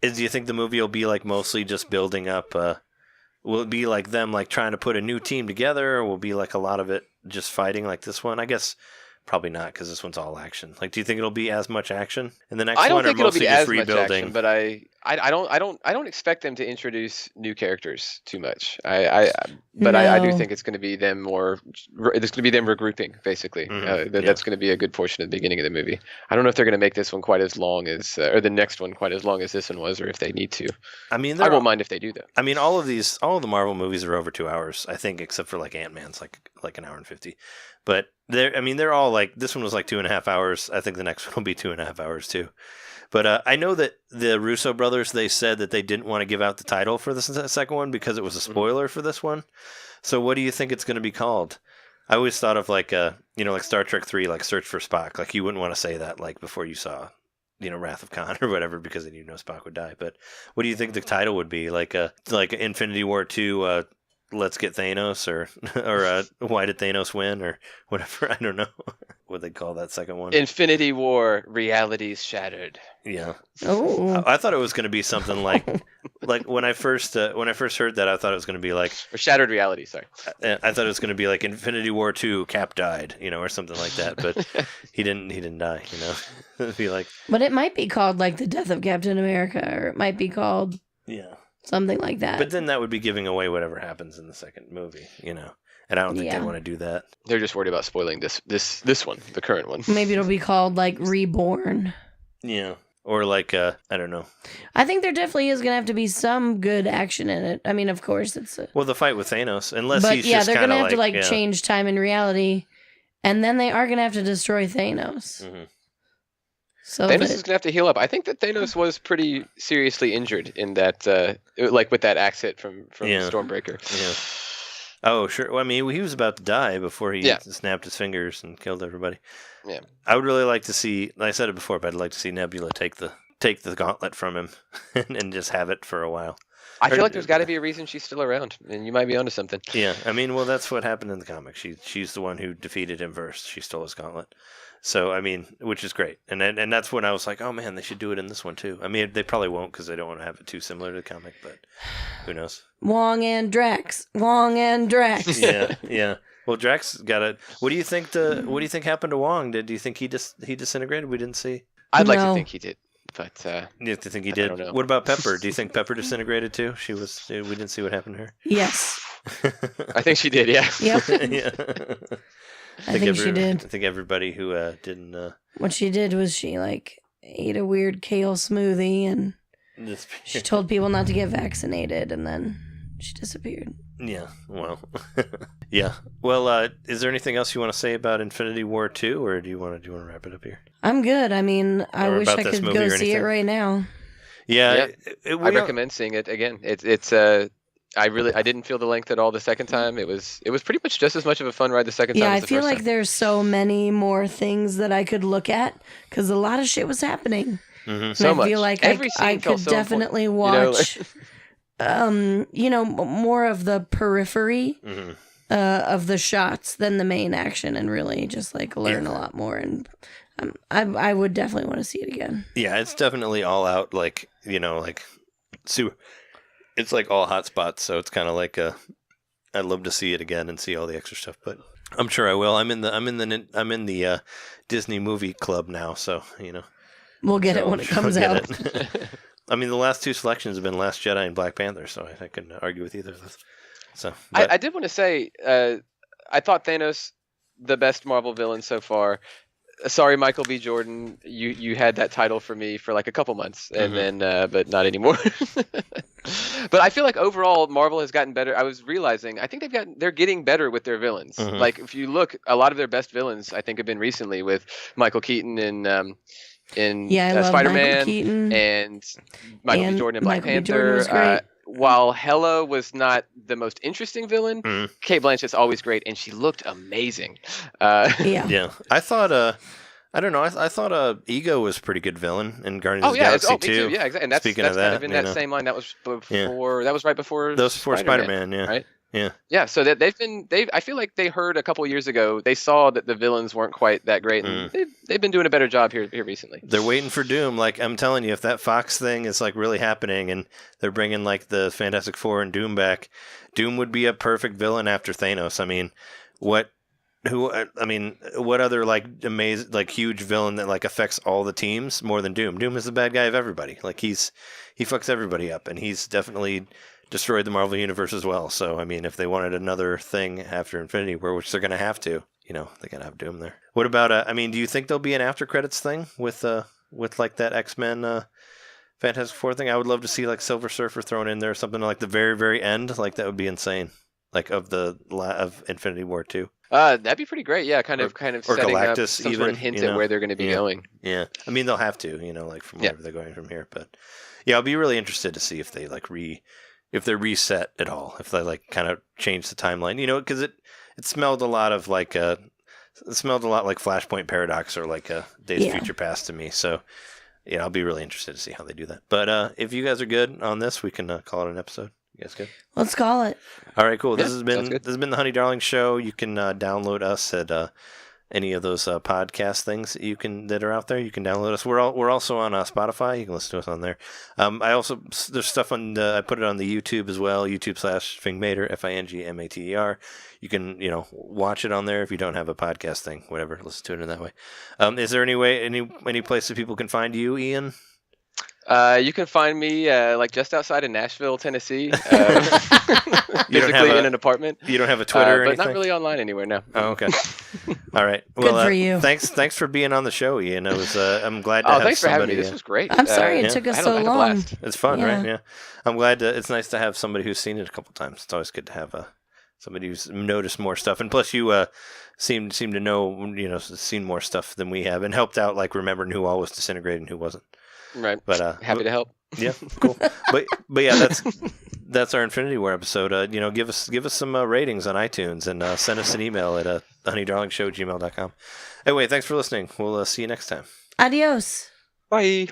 Do you think the movie will be like mostly just building up? Will it be like them like trying to put a new team together, or will it be like a lot of it just fighting like this one? I guess probably not, because this one's all action. Like, do you think it'll be as much action in the next one? I don't think it'll be as rebuilding? much action, but I don't expect them to introduce new characters too much. I do think it's going to be them more. It's going to be them regrouping basically. That's going to be a good portion of the beginning of the movie. I don't know if they're going to make this one quite as long as, or the next one quite as long as this one was, or if they need to. I mean, I won't mind if they do though. I mean, all of the Marvel movies are over 2 hours, I think, except for like Ant-Man's like an hour and 50. But they're all like, this one was like 2.5 hours. I think the next one will be 2.5 hours too. But I know that the Russo brothers, they said that they didn't want to give out the title for the second one because it was a spoiler for this one. So what do you think it's going to be called? I always thought of like like Star Trek 3, like Search for Spock. Like you wouldn't want to say that like before you saw, Wrath of Khan or whatever, because then you know Spock would die. But what do you think the title would be? Like Infinity War 2, Let's Get Thanos, or Why Did Thanos Win, or whatever. I don't know what they call that second one. Infinity War, Realities Shattered. Yeah. Oh. I thought it was going to be something like when I first heard that, I thought it was going to be like, or Shattered Reality. Sorry. I thought it was going to be like Infinity War 2, Cap died, or something like that. But he didn't die. It'd be like. But it might be called like The Death of Captain America, or it might be called. Yeah. Something like that. But then that would be giving away whatever happens in the second movie, And I don't think they want to do that. They're just worried about spoiling this one, the current one. Maybe it'll be called like Reborn. Yeah. Or like, I don't know. I think there definitely is going to have to be some good action in it. I mean, of course, it's well, the fight with Thanos, unless but he's just they're going to have to change time and reality, and then they are going to have to destroy Thanos. Mm-hmm. So Thanos is going to have to heal up. I think that Thanos was pretty seriously injured in that, like with that axe hit from Stormbreaker. Yeah. Oh, sure. Well, I mean, he was about to die before he snapped his fingers and killed everybody. Yeah. I would really like to see, I said it before, but I'd like to see Nebula take the gauntlet from him and just have it for a while. I feel like there's got to be a reason she's still around, and you might be onto something. Yeah. I mean, well, that's what happened in the comic. She's the one who defeated him first. She stole his gauntlet. So, I mean, which is great. And that's when I was like, oh, man, they should do it in this one, too. I mean, they probably won't because they don't want to have it too similar to the comic, but who knows? Wong and Drax. Yeah. Well, Drax got it. What do you think happened to Wong? Do you think he disintegrated? We didn't see. I'd like to think he did, but you have to think he did. I don't know. What about Pepper? Do you think Pepper disintegrated too? We didn't see what happened to her. Yes. I think she did. Yeah. Yep. Yeah. I think she did. I think everybody who didn't. What she did was she ate a weird kale smoothie and she told people not to get vaccinated, and then she disappeared. Yeah. Well. Yeah. Well, is there anything else you want to say about Infinity War 2, or do you want to wrap it up here? I'm good. I mean, I wish I could go see it right now. Yeah. I recommend seeing it again. It's I didn't feel the length at all the second time. It was pretty much just as much of a fun ride the second time. Yeah, as I feel like there's so many more things that I could look at because a lot of shit was happening. Mm-hmm. So much. I feel like I could definitely watch, more of the periphery of the shots than the main action, and really just learn a lot more. And I would definitely want to see it again. Yeah, it's definitely all out, super. It's all hot spots, so it's kind of I'd love to see it again and see all the extra stuff, but I'm sure I will. I'm in the Disney movie club now, so we'll get it when it comes out. I mean, the last two selections have been Last Jedi and Black Panther, so I couldn't argue with either of those. So I did want to say, I thought Thanos the best Marvel villain so far. Sorry, Michael B. Jordan, you had that title for me for like a couple months, and then but not anymore. But I feel like overall Marvel has gotten better. I was realizing I think they're getting better with their villains. Like if you look, a lot of their best villains I think have been recently with Michael Keaton in Spider-Man and Michael B. Jordan in Black Panther. While Hela was not the most interesting villain, Cate Blanchett's always great, and she looked amazing. Yeah. I thought I don't know. I thought Ego was a pretty good villain in Guardians of the Galaxy me too. Yeah, exactly. And that's Speaking of that, kind of in that same line. That was before. That was right before. That was before Spider-Man. Yeah. Right. Yeah. Yeah. So that I feel like they heard a couple years ago. They saw that the villains weren't quite that great, and they've been doing a better job here recently. They're waiting for Doom. Like I'm telling you, if that Fox thing is like really happening, and they're bringing like the Fantastic Four and Doom back, Doom would be a perfect villain after Thanos. I mean, what other like amazing, like huge villain that like affects all the teams more than Doom? Doom is the bad guy of everybody. Like he fucks everybody up, and he's definitely destroyed the Marvel Universe as well. So, I mean, if they wanted another thing after Infinity War, which they're going to have to, they're going to have Doom there. What about, do you think there'll be an after credits thing with like that X-Men Fantastic Four thing? I would love to see like Silver Surfer thrown in there or something like the very, very end. Like that would be insane. Like of Infinity War 2. That'd be pretty great. Yeah, kind of setting Galactus up some sort of hint at where they're going to be going. Yeah. I mean, they'll have to, like from wherever they're going from here. But yeah, I'll be really interested to see if they like if they're reset at all, if they like kind of change the timeline, because it smelled a lot of like Flashpoint Paradox or like Days of Future Past to me. So yeah, I'll be really interested to see how they do that. But if you guys are good on this, we can call it an episode. You guys good? Let's call it. All right, cool. This has been the HoneyDarling Show. You can download us at any of those podcast things that are out there. You can download us. We're also on Spotify. You can listen to us on there. There's stuff I put it on the YouTube as well. YouTube/Fingmater, FINGMATER. You can watch it on there if you don't have a podcast thing. Whatever, listen to it in that way. Is there any place that people can find you, Ian? You can find me like just outside of Nashville, Tennessee, physically in an apartment. You don't have a Twitter or anything? But not really online anywhere, no. Oh, okay. All right. Well, good for you. Thanks for being on the show, Ian. I'm glad to have thanks for having me. somebody. This was great. I'm sorry it took us so long. It's fun, right? Yeah. I'm glad it's nice to have somebody who's seen it a couple times. It's always good to have somebody who's noticed more stuff. And plus you seem to know, seen more stuff than we have and helped out like remembering who all was disintegrated and who wasn't. Right. But happy to help. Yeah, cool. but yeah, that's our Infinity War episode. Give us some ratings on iTunes and send us an email at honeydarlingshow@gmail.com. Anyway, thanks for listening. We'll see you next time. Adios. Bye.